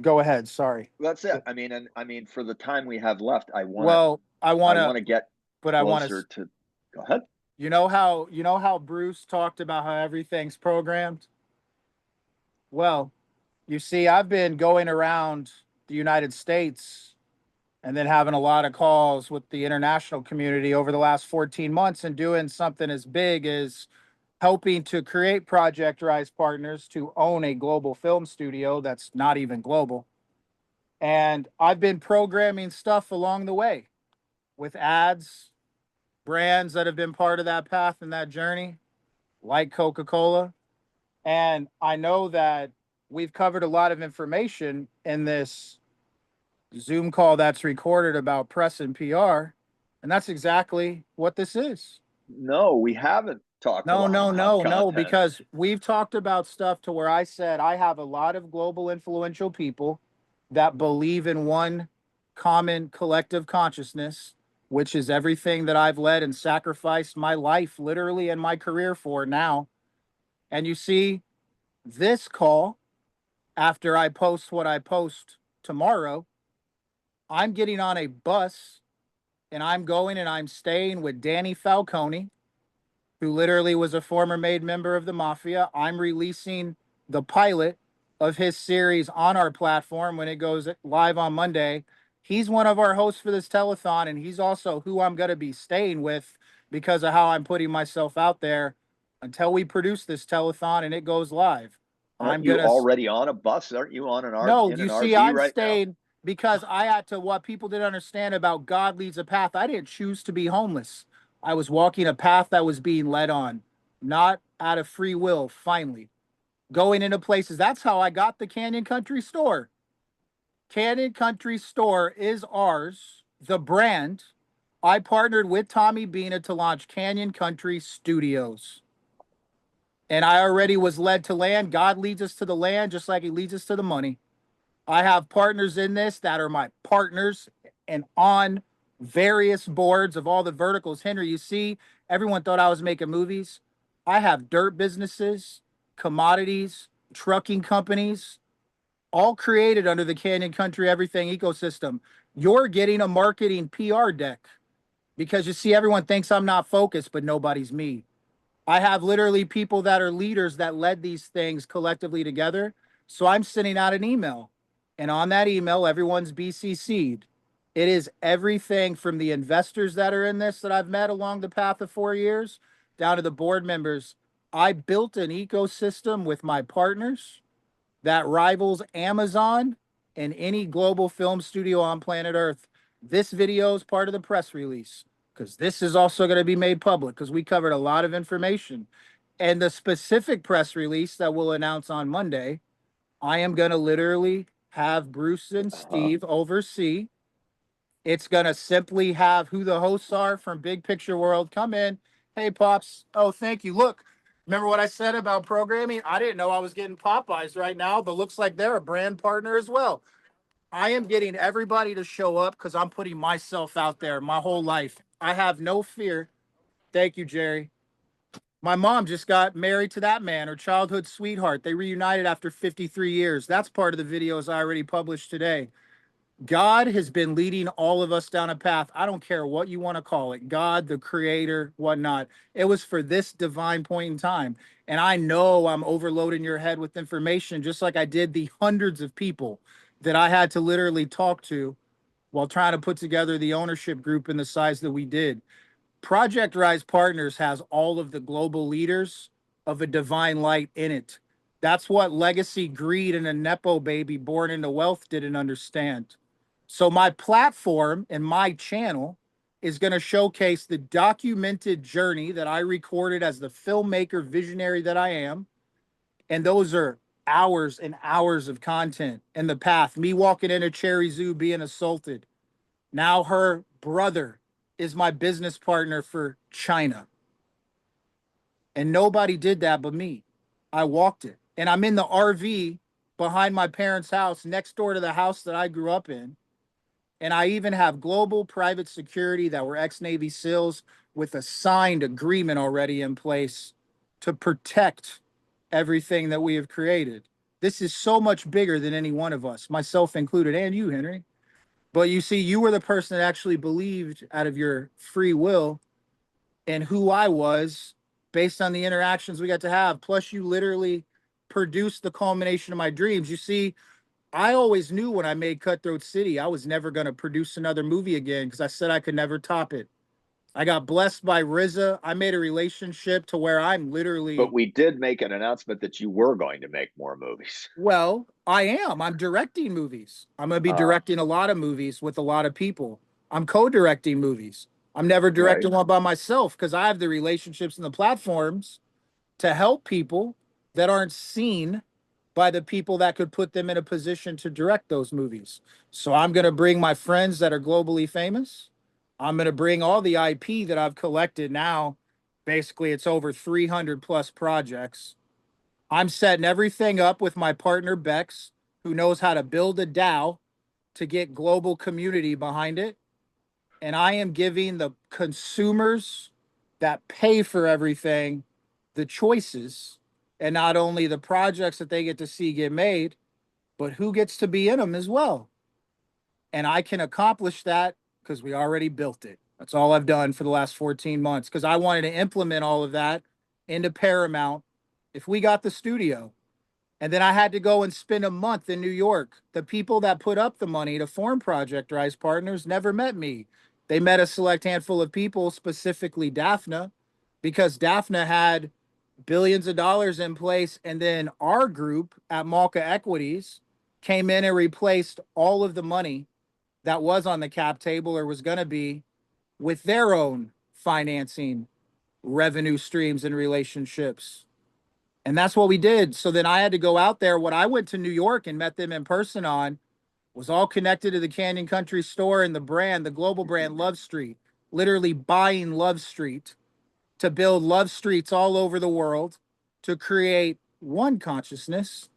Go ahead. Sorry. that's it. I mean, and I mean, for the time we have left, Well, I want want to to, get but I want closer to. to. Go ahead. You know how Bruce talked about how everything's programmed. Well, you see, I've been going around the United States and then having a lot of calls with the international community over the last 14 months and doing something as big as helping to create Project Rise Partners to own a global film studio that's not even global. And I've been programming stuff along the way with ads, brands that have been part of that path and that journey, like Coca-Cola. And I know that we've covered a lot of information in this Zoom call that's recorded about press and PR. And that's exactly what this is. No, we haven't talked a No, lot no, about no, no, content. because we've talked about stuff to where I said I have a lot of global influential people that believe in one common collective consciousness, which is everything that I've led and sacrificed my life literally and my career for now. And you see, this call, after I post what I post tomorrow, I'm getting on a bus and I'm going and I'm staying with Danny Falcone, who literally was a former made member of the mafia. I'm releasing the pilot of his series on our platform when it goes live on Monday. He's one of our hosts for this telethon, and he's also who I'm going to be staying with because of how I'm putting myself out there until we produce this telethon and it goes live. I'm Aren't you going to already on a bus? Aren't you on no, in you an see, RV I'm right now? staying because I had to, what people didn't understand about God leads a path. I didn't choose to be homeless. I was walking a path that was being led on, not out of free will, finally. Going into places. That's how I got the Canyon Country Store. Canyon Country Store is ours, the brand. I partnered with Tommy Bina to launch Canyon Country Studios. And I already was led to land. God leads us to the land just like he leads us to the money. I have partners in this that are my partners and on various boards of all the verticals. Henry, you see, everyone thought I was making movies. I have dirt businesses, commodities, trucking companies, all created under the Canyon Country Everything ecosystem. You're getting a marketing PR deck because you see, everyone thinks I'm not focused, but nobody's me. I have literally people that are leaders that led these things collectively together. So I'm sending out an email. And on that email, everyone's BCC'd. It is everything from the investors that are in this that I've met along the path of 4 years down to the board members. I built an ecosystem with my partners that rivals Amazon and any global film studio on planet Earth. This video is part of the press release because this is also going to be made public because we covered a lot of information. And the specific press release that we'll announce on Monday, I am going to literally have Bruce and Steve oversee. It's going to simply have who the hosts are from Big Picture World come in. Hey, Pops. Oh, thank you. Look, remember what I said about programming? I didn't know I was getting Popeyes right now, but looks like they're a brand partner as well. I am getting everybody to show up because I'm putting myself out there my whole life. I have no fear. Thank you, Jerry. My mom just got married to that man, her childhood sweetheart. They reunited after 53 years. That's part of the videos I already published today. God has been leading all of us down a path. I don't care what you want to call it, God, the creator, whatnot. It was for this divine point in time. And I know I'm overloading your head with information, just like I did the hundreds of people that I had to literally talk to while trying to put together the ownership group in the size that we did. Project Rise Partners has all of the global leaders of a divine light in it. That's what legacy greed and a Nepo baby born into wealth didn't understand. So my platform and my channel is going to showcase the documented journey that I recorded as the filmmaker visionary that I am. And those are hours and hours of content and the path. Me walking in a cherry zoo being assaulted. Now her brother is my business partner for China. And nobody did that but me. I walked it. And I'm in the RV behind my parents' house, next door to the house that I grew up in. And I even have global private security that were ex-Navy SEALs with a signed agreement already in place to protect everything that we have created. This is so much bigger than any one of us, myself included, and you, Henry. But you see, you were the person that actually believed out of your free will in who I was based on the interactions we got to have. Plus, you literally produced the culmination of my dreams. You see, I always knew when I made Cutthroat City, I was never going to produce another movie again because I said I could never top it. I got blessed by RZA. I made a relationship to where I'm But literally, we did make an announcement that you were going to make more movies. well, I am. I'm directing movies. I'm going to be Uh, directing a lot of movies with a lot of people. I'm co-directing movies. I'm never right. directing one by myself because I have the relationships and the platforms to help people that aren't seen by the people that could put them in a position to direct those movies. So I'm going to bring my friends that are globally famous. I'm going to bring all the IP that I've collected now. Basically, it's over 300 plus projects. I'm setting everything up with my partner, Bex, who knows how to build a DAO to get global community behind it. And I am giving the consumers that pay for everything the choices and not only the projects that they get to see get made, but who gets to be in them as well. And I can accomplish that because we already built it. That's all I've done for the last 14 months because I wanted to implement all of that into Paramount. If we got the studio, and then I had to go and spend a month in New York. The people that put up the money to form Project Rise Partners never met me. They met a select handful of people, specifically Daphne, because Daphne had billions of dollars in place. And then our group at Malka Equities came in and replaced all of the money that was on the cap table or was going to be with their own financing, revenue streams, and relationships. And that's what we did. So then I had to go out there. What I went to New York and met them in person on was all connected to the Canyon Country store and the brand, the global brand Love Street, literally buying Love Street to build Love Streets all over the world to create one consciousness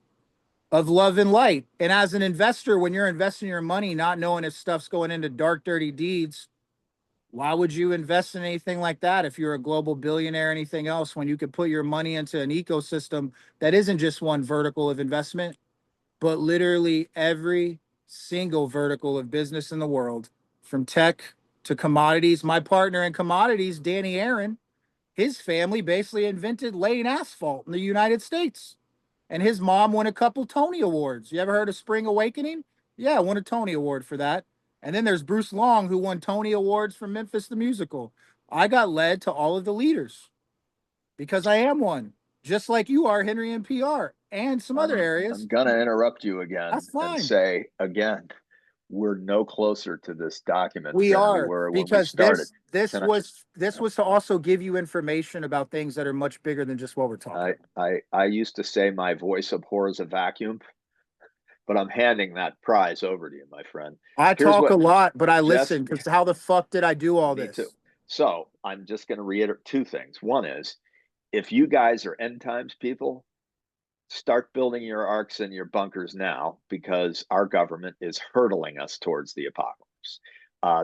of love and light. And as an investor, when you're investing your money, not knowing if stuff's going into dark, dirty deeds, why would you invest in anything like that if you're a global billionaire or anything else when you could put your money into an ecosystem that isn't just one vertical of investment, but literally every single vertical of business in the world, from tech to commodities? My partner in commodities, Danny Aaron, his family basically invented laying asphalt in the United States. And his mom won a couple Tony Awards. You ever heard of Spring Awakening? Yeah, won a Tony Award for that. And then there's Bruce Long, who won Tony Awards for Memphis the Musical. I got led to all of the leaders because I am one, just like you are, Henry, in PR and some other I'm areas. gonna interrupt you again That's and fine. say again, we're no closer to this document We than we are were when we because started. this Can I? was this was to also give you information about things that are much bigger than just what we're talking about. I used to say my voice abhors a vacuum, but I'm handing that prize over to you, my friend. I Here's talk a what lot, but I just listen because how the fuck did I do all me too. this? So I'm just going to reiterate two things. One is if you guys are end times people, start building your arcs and your bunkers now because our government is hurtling us towards the apocalypse.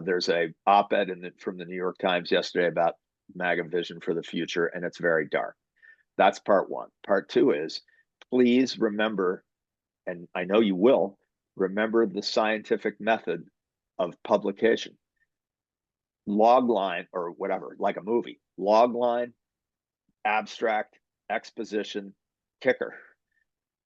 There's a op-ed from the New York Times yesterday about MAGA vision for the future, and it's very dark. That's part one. Part two is please remember, and I know you will, remember the scientific method of publication. Log line or whatever, like a movie, log line, abstract, exposition, kicker.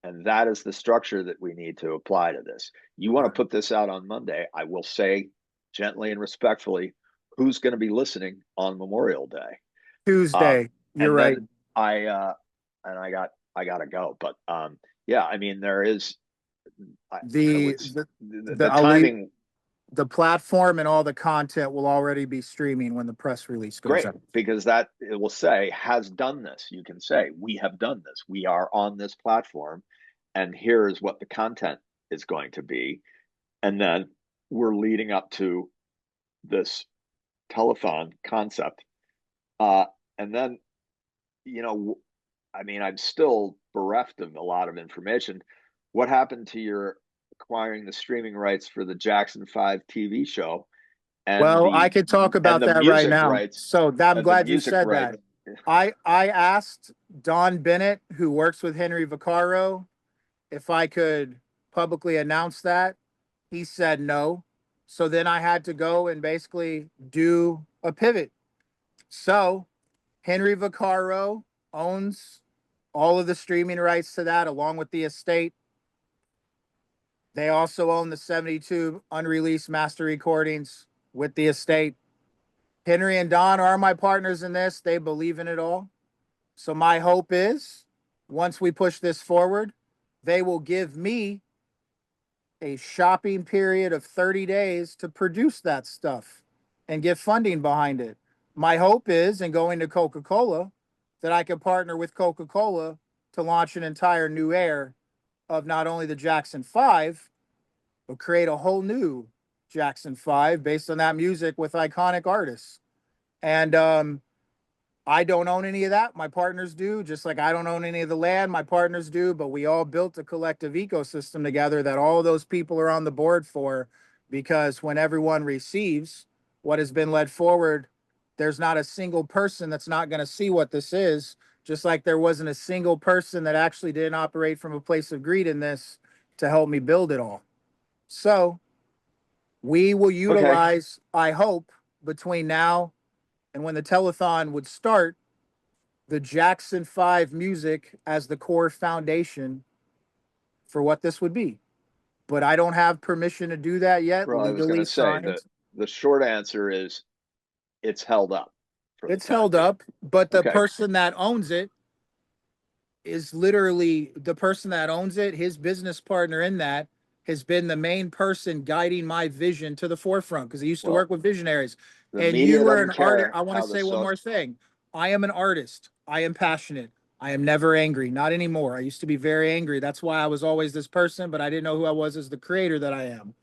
And that is the structure that we need to apply to this. You want to put this out on Monday, I will say gently and respectfully, who's going to be listening on Memorial Day? Tuesday. You're and right. then I gotta go. But yeah, I mean there is the I'll leave, timing. the platform and all the content will already be streaming when the press release goes Great, out. because that it will say has done this. You can say we have done this. We are on this platform, and here is what the content is going to be, and then we're leading up to this telethon concept, and then I mean I'm still bereft of a lot of information. What happened to your acquiring the streaming rights for the Jackson 5 TV show? And Well, I could talk about the that right music now. rights. So I'm The glad you music said rights. that. I asked Don Bennett, who works with Henry Vaccaro, if I could publicly announce that. He said no. So then I had to go and basically do a pivot. So Henry Vaccaro owns all of the streaming rights to that, along with the estate. They also own the 72 unreleased master recordings with the estate. Henry and Don are my partners in this. They believe in it all. So my hope is once we push this forward, they will give me a shopping period of 30 days to produce that stuff and get funding behind it. My hope is in going to Coca-Cola that I can partner with Coca-Cola to launch an entire new era of not only the Jackson 5, but create a whole new Jackson 5 based on that music with iconic artists. And I don't own any of that. My partners do, just like I don't own any of the land. My partners do, but we all built a collective ecosystem together that all of those people are on the board for, because when everyone receives what has been led forward, there's not a single person that's not going to see what this is, just like there wasn't a single person that actually didn't operate from a place of greed in this to help me build it all. So we will utilize, I hope, between now and when the telethon would start, the Jackson 5 music as the core foundation for what this would be. But I don't have permission to do that yet. Well, I was going Legally to say signed. the short answer is it's held up. It's held up, but the Okay. person that owns it is literally the person that owns it. His business partner in that has been the main person guiding my vision to the forefront, because he used to work with visionaries. The And media you are an doesn't artist. care I want how to the say one more thing. I am an artist. I am passionate. I am never angry. Not anymore. I used to be very angry. That's why I was always this person, but I didn't know who I was as the creator that I am.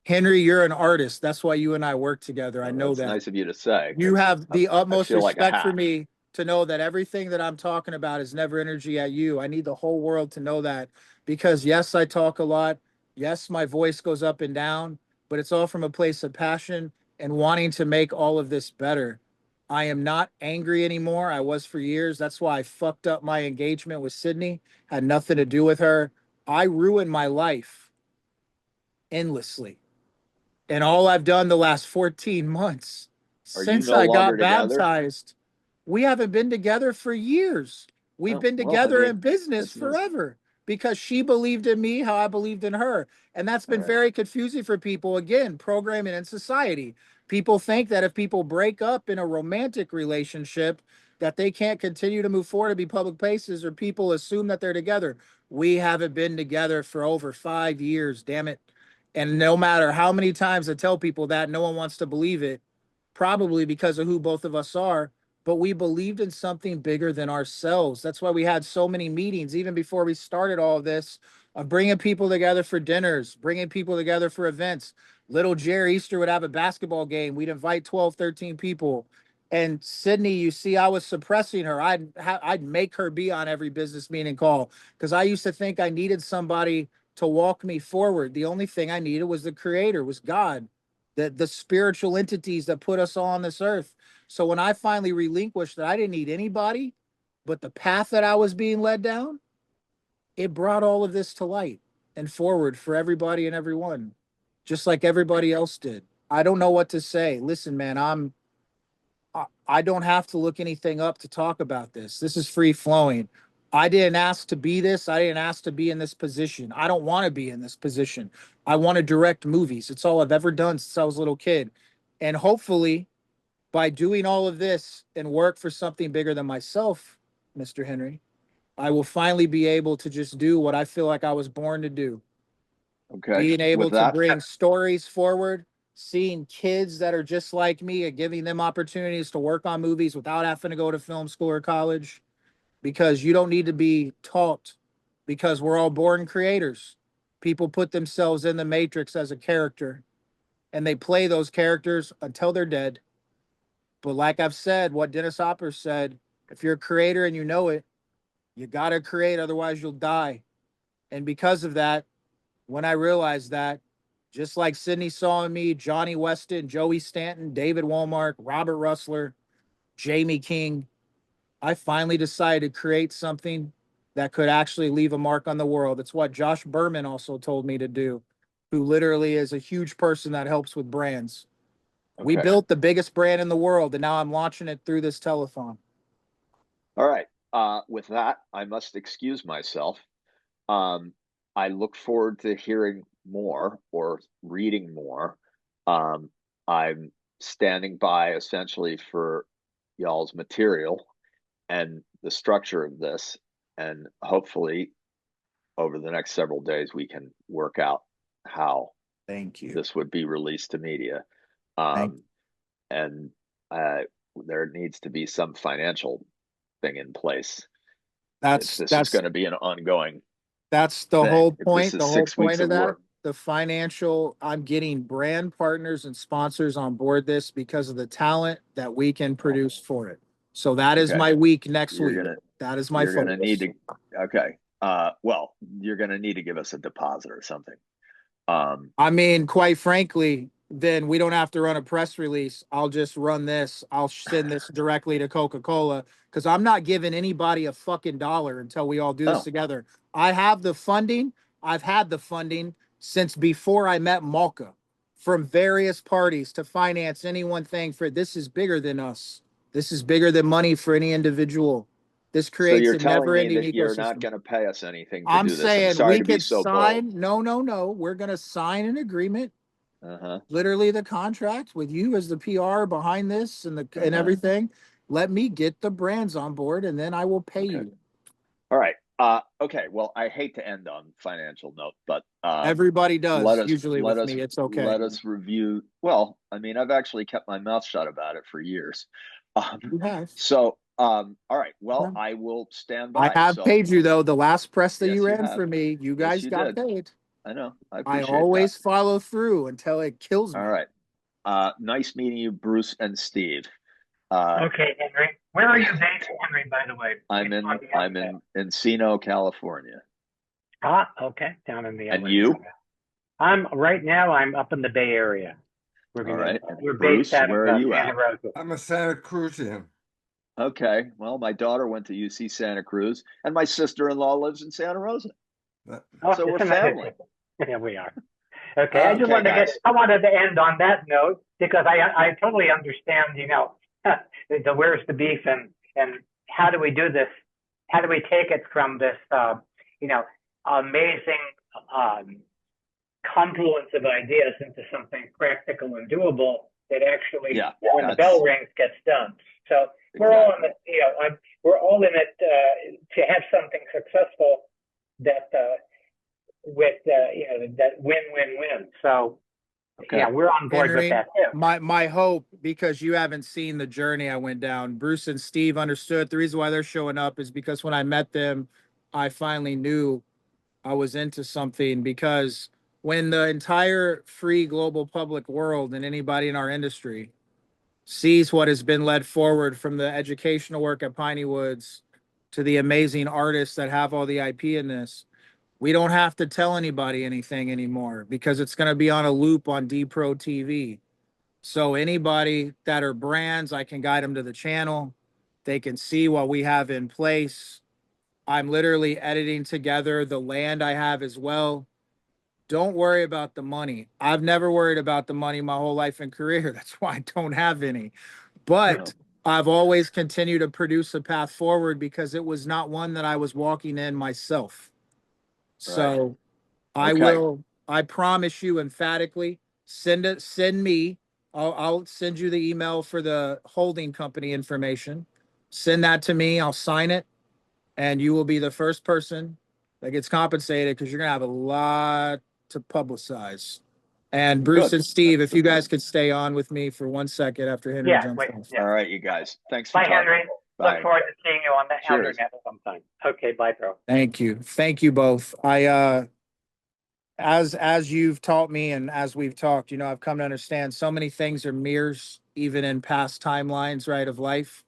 Henry, you're an artist. That's why you and I work together. I know That's that. nice of you to say. You have the utmost feel like a respect for hack. me to know that everything that I'm talking about is never energy at you. I need the whole world to know that, because yes, I talk a lot. Yes, my voice goes up and down, but it's all from a place of passion and wanting to make all of this better. I am not angry anymore. I was for years. That's why I fucked up my engagement with Sydney. Had nothing to do with her. I ruined my life endlessly. And all I've done the last 14 months Are you since no I longer got together? baptized, we haven't been together for years. We've been Well, together I mean, in business forever because she believed in me how I believed in her. And that's been very confusing for people. Again, programming in society. People think that if people break up in a romantic relationship, that they can't continue to move forward to be public places, or people assume that they're together. We haven't been together for over 5 years, damn it. And no matter how many times I tell people that, no one wants to believe it, probably because of who both of us are. But we believed in something bigger than ourselves. That's why we had so many meetings, even before we started all of this, of bringing people together for dinners, bringing people together for events. Little Jerry Easter would have a basketball game. We'd invite 12, 13 people. And Sydney, you see, I was suppressing her. I'd make her be on every business meeting call, because I used to think I needed somebody to walk me forward. The only thing I needed was the creator, was God, the spiritual entities that put us all on this earth. So when I finally relinquished that I didn't need anybody, but the path that I was being led down, it brought all of this to light. and forward for everybody and everyone, just like everybody else did. I don't know what to say. Listen, man, I don't have to look anything up to talk about this. This is free flowing. I didn't ask to be this. I didn't ask to be in this position. I don't want to be in this position. I want to direct movies. It's all I've ever done since I was a little kid. And hopefully, by doing all of this and work for something bigger than myself, Mr. Henry, I will finally be able to just do what I feel like I was born to do. Okay. Being able With to that, bring stories forward, seeing kids that are just like me and giving them opportunities to work on movies without having to go to film school or college, because you don't need to be taught, because we're all born creators. People put themselves in the matrix as a character and they play those characters until they're dead. But like I've said, what Dennis Hopper said, if you're a creator and you know it, you got to create, otherwise you'll die. And because of that, when I realized that, just like Sidney saw in me, Johnny Weston, Joey Stanton, David Walmark, Robert Russler, Jamie King, I finally decided to create something that could actually leave a mark on the world. It's what Josh Bhaerman also told me to do, who literally is a huge person that helps with brands. We okay. built the biggest brand in the world, and now I'm launching it through this telethon. All right. With that, I must excuse myself. I look forward to hearing more or reading more. I'm standing by essentially for y'all's material and the structure of this, and hopefully over the next several days we can work out how Thank you. this would be released to media. Thank And there needs to be some financial thing in place. If this is going to be an ongoing That's the thing, whole if this point. is The whole 6 weeks point of of that, work. the financial, I'm getting brand partners and sponsors on board this because of the talent that we can produce for it. So that is Okay. my week next You're week. gonna That is my you're gonna focus. need to okay. Well, you're gonna need to give us a deposit or something. I mean, quite frankly, then we don't have to run a press release. I'll just run this. I'll send this directly to Coca-Cola because I'm not giving anybody a fucking dollar until we all do this Oh. together. I have the funding. I've had the funding since before I met Malka from various parties to finance any one thing for this is bigger than us. This is bigger than money for any individual. This So creates you're a telling me never-ending that you're not ecosystem. going to pay us anything to I'm do this? I'm saying sorry we to be could so sign. No. We're gonna sign an agreement, bold. literally the contract with you as the PR behind this and and Uh-huh. everything. Let me get the brands on board and then I will pay Okay. you. All right. Okay. Well, I hate to end on financial note, but Everybody does let us usually let with us me. It's okay. let us review. Well, I mean, I've actually kept my mouth shut about it for years. You have. So, all right. Well, Yeah. I will stand I by. have So, paid you though. The last press that yes, you you ran have. for me, you Yes, guys you got did. paid. I know. I I appreciate always that. follow through until it kills me. All right. Nice meeting you, Bruce and Steve. Okay, Henry. Where are you based, Henry, by the way? I'm in Encino, California. Ah, okay. Down in the And LA you? area. I'm up in the Bay Area. All right. We're Bruce, based out of where are you Santa at? Rosa. I'm a Santa Cruzian. Okay. Well, my daughter went to UC Santa Cruz, and my sister-in-law lives in Santa Rosa. Oh, So we're isn't that family. Yeah, we are. Okay, I just Okay, wanted guys. I wanted to end on that note because I totally understand, the where's the beef and how do we do this? How do we take it from this, amazing confluence of ideas into something practical and doable that actually, Yeah, when the bell rings, gets done. So we're all in it. We're all in it to have something successful that. With that win-win-win. So Okay. yeah, we're on board Henry, with that too. my hope, because you haven't seen the journey I went down. Bruce and Steve understood the reason why they're showing up is because when I met them, I finally knew I was into something, because when the entire free global public world and anybody in our industry sees what has been led forward from the educational work at Piney Woods to the amazing artists that have all the IP in this, we don't have to tell anybody anything anymore because it's going to be on a loop on DPro TV. So anybody that are brands, I can guide them to the channel. They can see what we have in place. I'm literally editing together the land I have as well. don't worry about the money. I've never worried about the money my whole life and career. That's why I don't have any. But I've always continued to produce a path forward because it was not one that I was walking in myself. Right. So I Okay. will, I promise you emphatically, send me, I'll send you the email for the holding company information. Send that to me. I'll sign it, and you will be the first person that gets compensated because you're going to have a lot to publicize. And Bruce Good. and Steve, That's if you good guys news. could stay on with me for 1 second after Henry Yeah, jumps wait, off. yeah. All right, you guys. Thanks for Bye, talking. Henry. Bye. Look forward to seeing you on the Cheers. internet sometime. Okay, bye, bro. Thank you. Thank you both. As you've taught me and as we've talked, I've come to understand so many things are mirrors, even in past timelines, right, of life.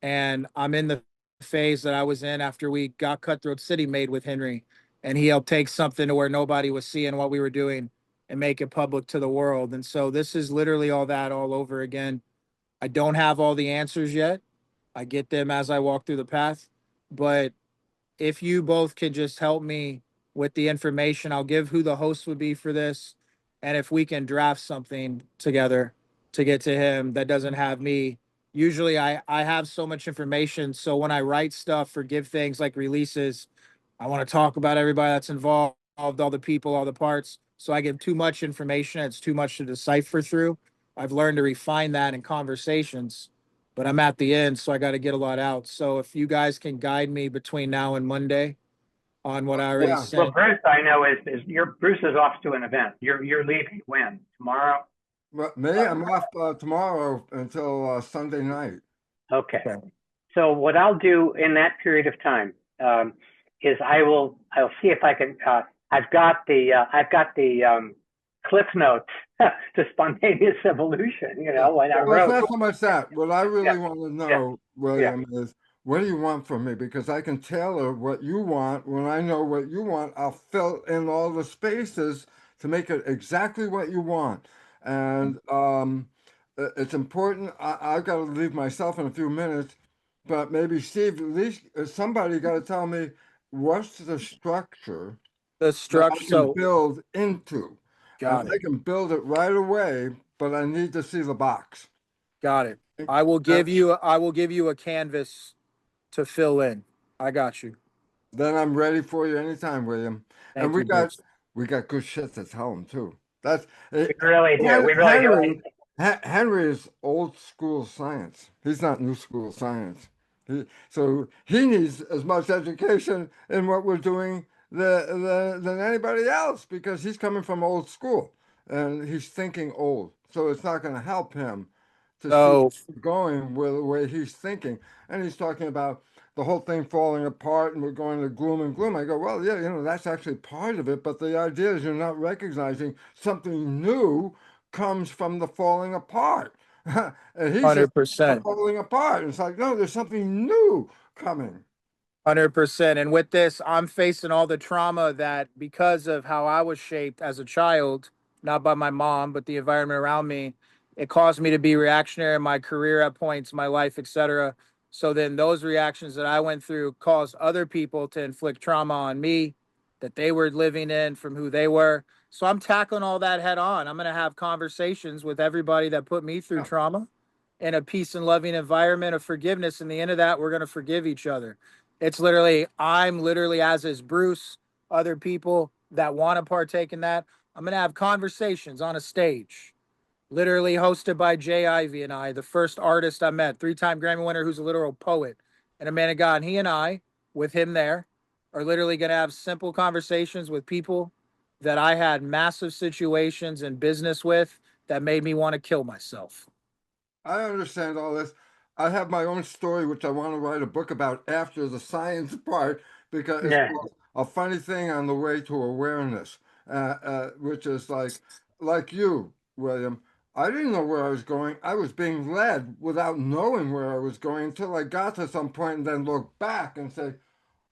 And I'm in the phase that I was in after we got Cutthroat City made with Henry, and he helped take something to where nobody was seeing what we were doing and make it public to the world. And so this is literally all that all over again. I don't have all the answers yet. I get them as I walk through the path, but if you both could just help me with the information, I'll give who the host would be for this. And if we can draft something together to get to him that doesn't have me. Usually I have so much information. So when I write stuff or give things like releases, I want to talk about everybody that's involved, all the people, all the parts. So I give too much information. It's too much to decipher through. I've learned to refine that in conversations, but I'm at the end, so I got to get a lot out. So if you guys can guide me between now and Monday on what I already Yeah. Well, sent. Bruce, I know Bruce is off to an event. You're leaving when? Tomorrow? But me, I'm off tomorrow until Sunday night. Okay. Okay. So what I'll do in that period of time is I'll see if I can. I've got the cliff notes to spontaneous evolution. Yeah. When I Well, it's wrote. not so much that. What I really want to Yeah. know, William, is what do you want from me? Because I can tailor what you want. When I know what you want, I'll fill in all the spaces to make it exactly what you want. And it's important. I've got to leave myself in a few minutes, but maybe Steve, at least somebody got to tell me what's the structure The that I structure. can So build into. got And I it. can build it right away, but I need to see the box. Got it. I will give you a canvas to fill in. I got you. Then I'm ready for you anytime, William. And Thank you, Bruce. we got good shit to tell him too. That's eh, We really do. We really do. Henry is old school science. He's not new school science. So he needs as much education in what we're doing than anybody else because he's coming from old school and he's thinking old. So it's not going to help him to see So going with the way he's thinking. And he's talking about the whole thing falling apart and we're going to gloom and gloom. I go, well, yeah, that's actually part of it. But the idea is you're not recognizing something new comes from the falling apart. And he says, 100%. falling apart. It's like, no, there's something new coming. 100%. And with this, I'm facing all the trauma that because of how I was shaped as a child, not by my mom, but the environment around me, it caused me to be reactionary in my career at points, my life, etc. So then those reactions that I went through caused other people to inflict trauma on me that they were living in from who they were. So I'm tackling all that head on. I'm going to have conversations with everybody that put me through Yeah. trauma in a peace and loving environment of forgiveness. In the end of that, we're going to forgive each other. It's literally, I'm literally, as is Bruce, other people that want to partake in that. I'm going to have conversations on a stage, literally hosted by Jay Ivy and I, the first artist I met, 3-time Grammy winner who's a literal poet and a man of God. And he and I, with him there, are literally going to have simple conversations with people that I had massive situations in business with that made me want to kill myself. I understand all this. I have my own story, which I want to write a book about after the science part, because it's called A Funny Thing on the Way to Awareness, which is like you, William. I didn't know where I was going. I was being led without knowing where I was going until I got to some point and then looked back and say,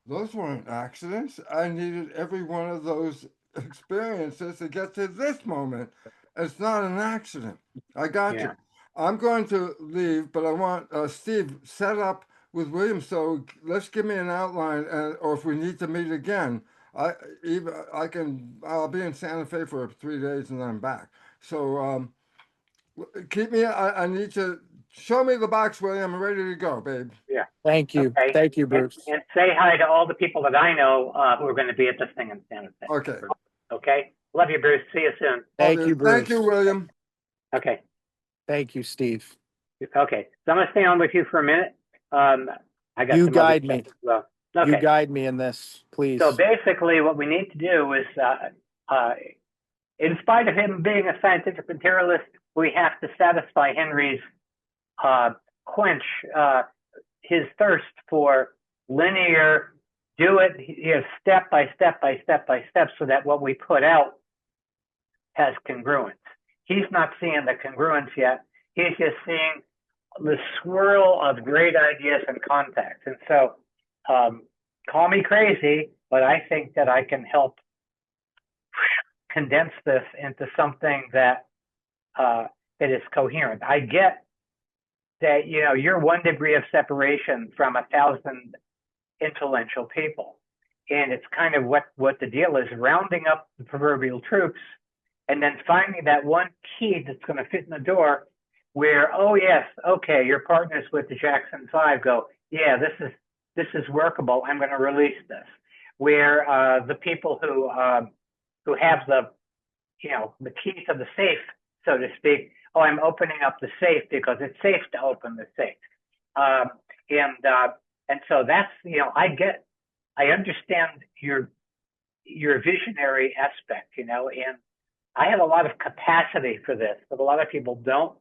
those weren't accidents. I needed every one of those experiences to get to this moment. It's not an accident. I got you. I'm going to leave, but I want Steve set up with William. So let's give me an outline, or if we need to meet again, I'll be in Santa Fe for 3 days and then I'm back. So keep me. I need to show me the box, William. I'm ready to go, babe. Yeah. Thank you. Okay. Thank you, And, Bruce. and say hi to all the people that I know who are going to be at this thing in Santa Fe. Okay. Okay. Love you, Bruce. See you soon. Thank you, Bruce. Thank you, William. Okay. Thank you, Steve. Okay. So I'm going to stay on with you for a minute. I got You some other guide stuff me. as well. Okay. You guide me in this, please. So basically, what we need to do is, in spite of him being a scientific materialist, we have to satisfy Henry's quench his thirst for linear, do it, step by step by step by step, so that what we put out has congruence. He's not seeing the congruence yet. He's just seeing the swirl of great ideas and contacts. And so, call me crazy, but I think that I can help condense this into something that that is coherent. I get that, you're 1 degree of separation from 1,000 influential people. And it's kind of what the deal is, rounding up the proverbial troops and then finding that one key that's going to fit in the door where, oh yes, okay, your partners with the Jackson 5 go, yeah, this is workable. I'm going to release this. Where the people who have the keys to the safe, so to speak, oh, I'm opening up the safe because it's safe to open the safe. And so that's, I understand your visionary aspect, and I have a lot of capacity for this, but a lot of people don't.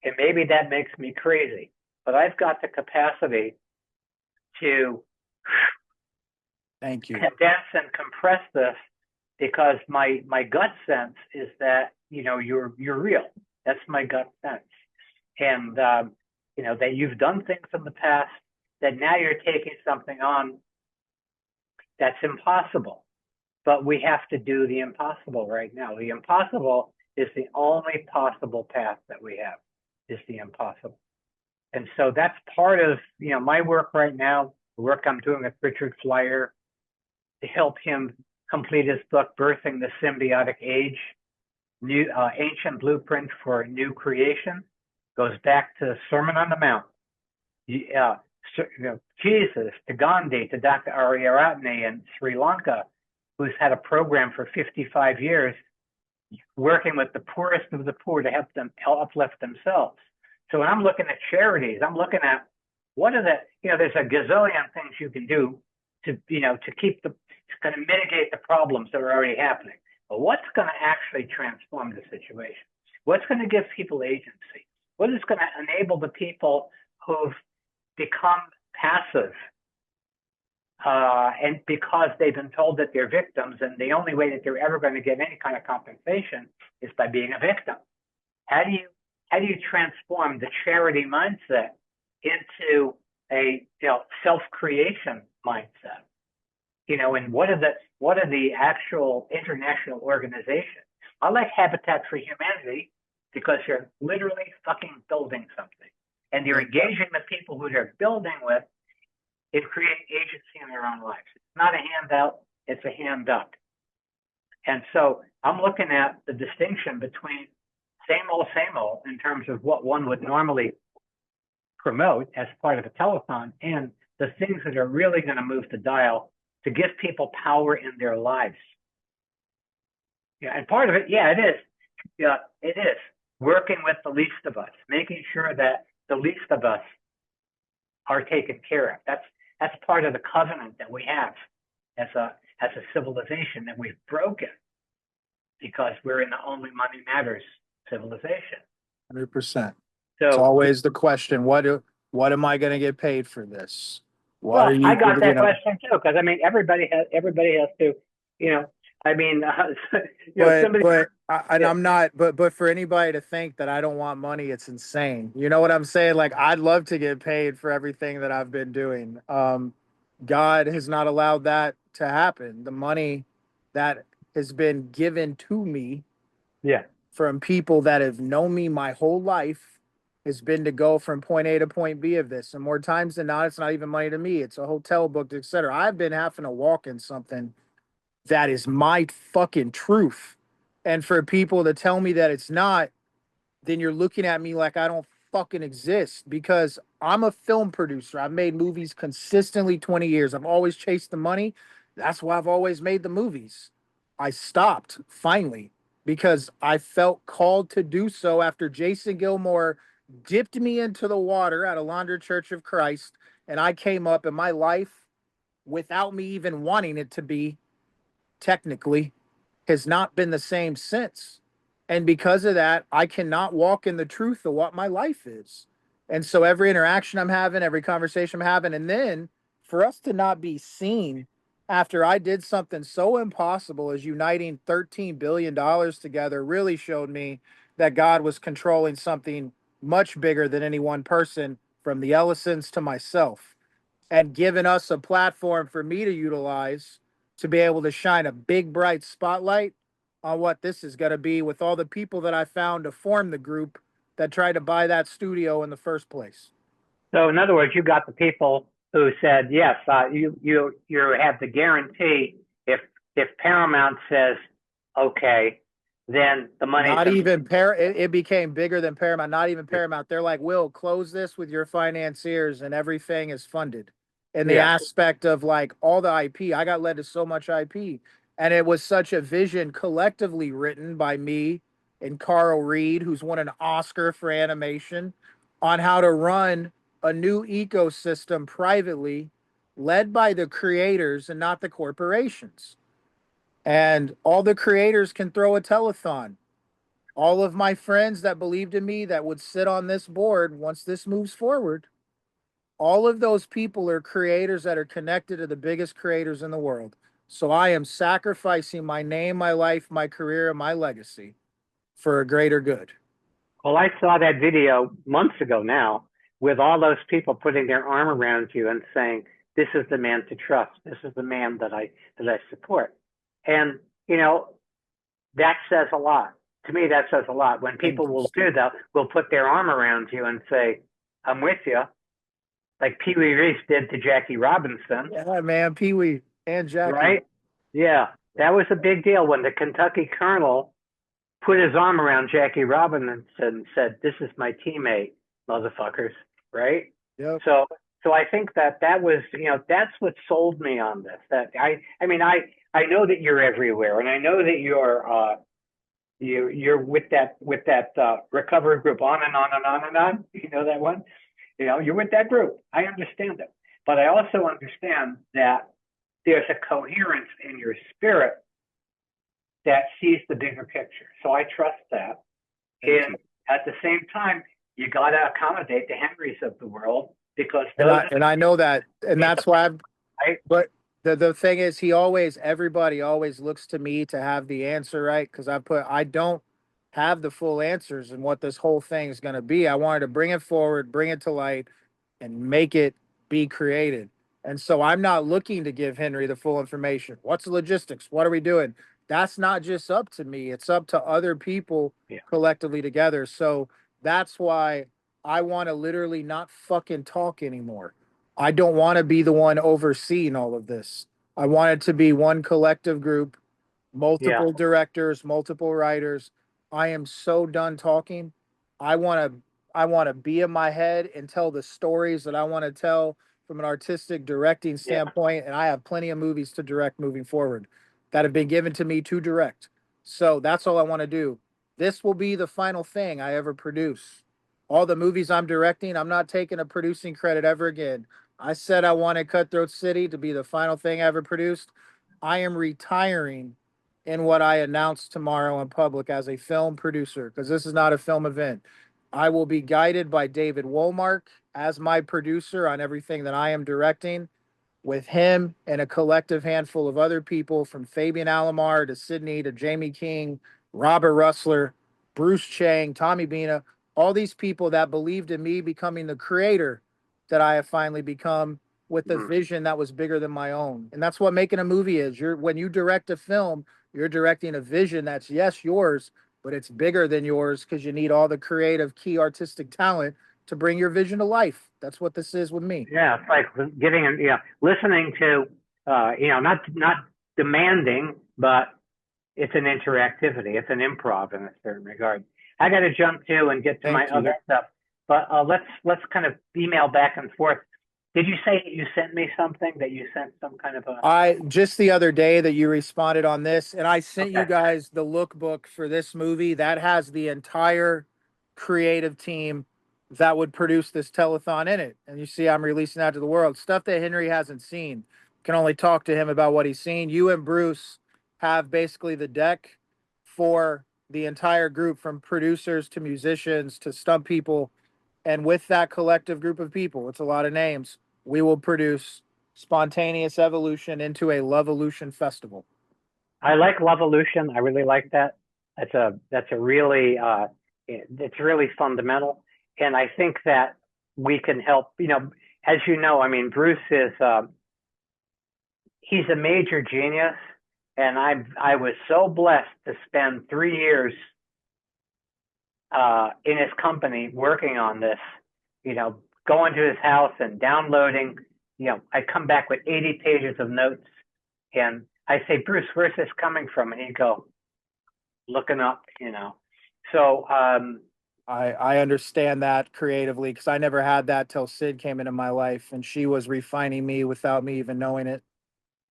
And maybe that makes me crazy, but I've got the capacity to Thank you. condense and compress this, because my gut sense is that you're real. That's my gut sense, and that you've done things in the past, that now you're taking something on that's impossible, but we have to do the impossible right now. The impossible is the only possible path that we have, is the impossible. And so that's part of my work right now, the work I'm doing with Richard Flyer to help him complete his book, Birthing the Symbiotic Age, Ancient Blueprint for New Creation. Goes back to Sermon on the Mount. Jesus, to Gandhi, to Dr. Ariyaratne in Sri Lanka, who's had a program for 55 years working with the poorest of the poor to help them uplift themselves. So when I'm looking at charities, I'm looking at what are the, there's a gazillion things you can do to keep it's going to mitigate the problems that are already happening. But what's going to actually transform the situation? What's going to give people agency? What is going to enable the people who've become passive and because they've been told that they're victims, and the only way that they're ever going to get any kind of compensation is by being a victim? How do you transform the charity mindset into a self-creation mindset? And what are the actual international organizations? I like Habitat for Humanity because they're literally fucking building something, and they're engaging the people who they're building with in creating agency in their own lives. It's not a handout, it's a hand up. And so I'm looking at the distinction between same old in terms of what one would normally promote as part of a telethon, and the things that are really going to move the dial to give people power in their lives. Yeah, and part of it, it is. Yeah, it is working with the least of us, making sure that the least of us are taken care of. That's part of the covenant that we have as a civilization that we've broken, because we're in the only money matters civilization. 100%. So it's always the question: what am I going to get paid for this? I got that question too, because everybody has to, but for anybody to think that I don't want money, it's insane. You know what I'm saying? Like, I'd love to get paid for everything that I've been doing. God has not allowed that to happen. The money that has been given to me, from people that have known me my whole life, has been to go from point A to point B of this. And more times than not, it's not even money to me. It's a hotel booked, etc. I've been having to walk in something that is my fucking truth. And for people to tell me that it's not, then you're looking at me like I don't fucking exist, because I'm a film producer. I've made movies consistently 20 years. I've always chased the money. That's why I've always made the movies. I stopped finally because I felt called to do so after Jason Gilmore dipped me into the water at a Laundry Church of Christ, and I came up in my life without me even wanting it to be, technically, has not been the same since. And because of that, I cannot walk in the truth of what my life is. And so every interaction I'm having, every conversation I'm having, and then for us to not be seen after I did something so impossible as uniting $13 billion together really showed me that God was controlling something much bigger than any one person, from the Ellisons to myself, and given us a platform for me to utilize to be able to shine a big, bright spotlight on what this is going to be with all the people that I found to form the group that tried to buy that studio in the first place. So in other words, you got the people who said, yes, you have the guarantee if Paramount says, okay, then the money. Not even it became bigger than Paramount, not even Paramount. They're like, Will, close this with your financiers and everything is funded. In the aspect of like all the IP, I got led to so much IP. And it was such a vision collectively written by me and Carl Reed, who's won an Oscar for animation, on how to run a new ecosystem privately, led by the creators and not the corporations. And all the creators can throw a telethon. All of my friends that believed in me that would sit on this board once this moves forward, all of those people are creators that are connected to the biggest creators in the world. So I am sacrificing my name, my life, my career, and my legacy for a greater good. Well, I saw that video months ago now with all those people putting their arm around you and saying, this is the man to trust. This is the man that I support. And, you know, that says a lot. To me, that says a lot. When people will do that, will put their arm around you and say, I'm with you. Like Pee Wee Reese did to Jackie Robinson. Yeah, man, Pee Wee and Jackie. Right? Yeah, that was a big deal when the Kentucky Colonel put his arm around Jackie Robinson and said, this is my teammate, motherfuckers. Right? Yep. So I think that was, you know, that's what sold me on this. That I mean, I know that you're everywhere, and I know that you're with that recovery group on and on and on and on. You know that one? You know, you're with that group. I understand it. But I also understand that there's a coherence in your spirit that sees the bigger picture. So I trust that. And at the same time, you got to accommodate the Henrys of the world, because I know that. And that's why but the thing is, everybody always looks to me to have the answer, right? Because I don't have the full answers and what this whole thing is going to be. I wanted to bring it forward, bring it to light, and make it be created. And so I'm not looking to give Henry the full information. What's the logistics? What are we doing? That's not just up to me. It's up to other people collectively together. So that's why I want to literally not fucking talk anymore. I don't want to be the one overseeing all of this. I want it to be one collective group, multiple directors, multiple writers. I am so done talking. I want to be in my head and tell the stories that I want to tell from an artistic directing standpoint. And I have plenty of movies to direct moving forward that have been given to me to direct. So that's all I want to do. This will be the final thing I ever produce. All the movies I'm directing, I'm not taking a producing credit ever again. I said I wanted Cutthroat City to be the final thing I ever produced. I am retiring in what I announced tomorrow in public as a film producer, because this is not a film event. I will be guided by David Womark as my producer on everything that I am directing, with him and a collective handful of other people, from Fabian Alomar to Sydney to Jamie King, Robert Russler, Bruce Chang, Tommy Bina, all these people that believed in me becoming the creator that I have finally become, with a vision that was bigger than my own. And that's what making a movie is. When you direct a film, you're directing a vision that's, yes, yours, but it's bigger than yours, because you need all the creative, key artistic talent to bring your vision to life. That's what this is with me. Yeah, it's like listening to, not demanding, but it's an interactivity. It's an improv in a certain regard. I got to jump to and get to Thank my you. other stuff, but let's kind of email back and forth. Did you say you sent me something, that you sent some kind of a? I just the other day that you responded on this, and I sent you Okay. guys the lookbook for this movie that has the entire creative team that would produce this telethon in it. And you see, I'm releasing that to the world. Stuff that Henry hasn't seen. Can only talk to him about what he's seen. You and Bruce have basically the deck for the entire group, from producers to musicians to stunt people. And with that collective group of people, it's a lot of names, we will produce Spontaneous Evolution into a Lovelution festival. I like Lovelution. I really like that. That's a really it's really fundamental, and I think that we can help. As you know, I mean, Bruce is he's a major genius, and I was so blessed to spend 3 years in his company working on this. Going to his house and downloading. I come back with 80 pages of notes, and I say, Bruce, where's this coming from? And he'd go, looking up, So I understand that creatively, because I never had that till Sid came into my life, and she was refining me without me even knowing it.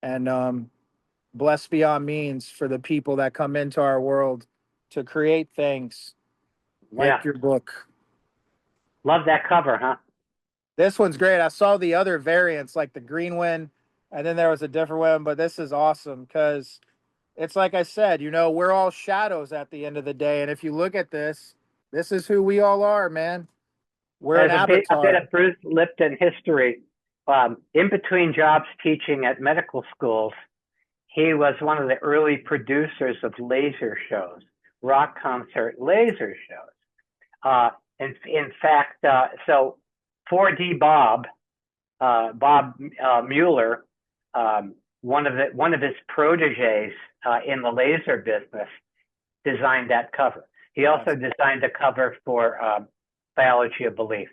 And blessed beyond means for the people that come into our world to create things like Yeah. your book. Love that cover, huh? This one's great. I saw the other variants, like the green one, and then there was a different one, but this is awesome because it's like I said, we're all shadows at the end of the day. And if you look at this is who we all are, man. We're an There's a bit avatar. of Bruce Lipton history. In between jobs teaching at medical schools, he was one of the early producers of laser shows, rock concert laser shows. In fact, so 4D Bob Mueller, one of his proteges in the laser business, designed that cover. He also designed a cover for Biology of Belief.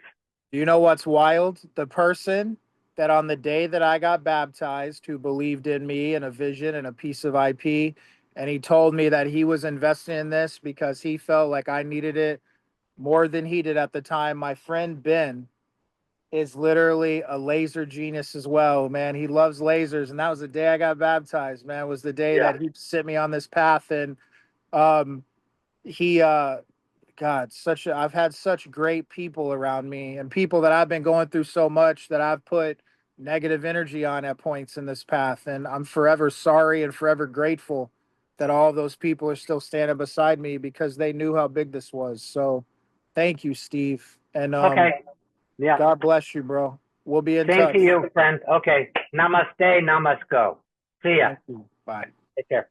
Do you know what's wild? The person that on the day that I got baptized, who believed in me and a vision and a piece of IP, and he told me that he was investing in this because he felt like I needed it more than he did at the time. My friend Ben is literally a laser genius as well, man. He loves lasers, and that was the day I got baptized, man. It was the day that he set me on this path. And he God, I've had such great people around me, and people that I've been going through so much that I've put negative energy on at points in this path. And I'm forever sorry and forever grateful that all those people are still standing beside me, because they knew how big this was. So thank you, Steve. And Okay. Yeah. God bless you, bro. We'll be in Same touch. to you, friend. Okay. Namaste, namasko. See ya. Thank you. Bye. Take care.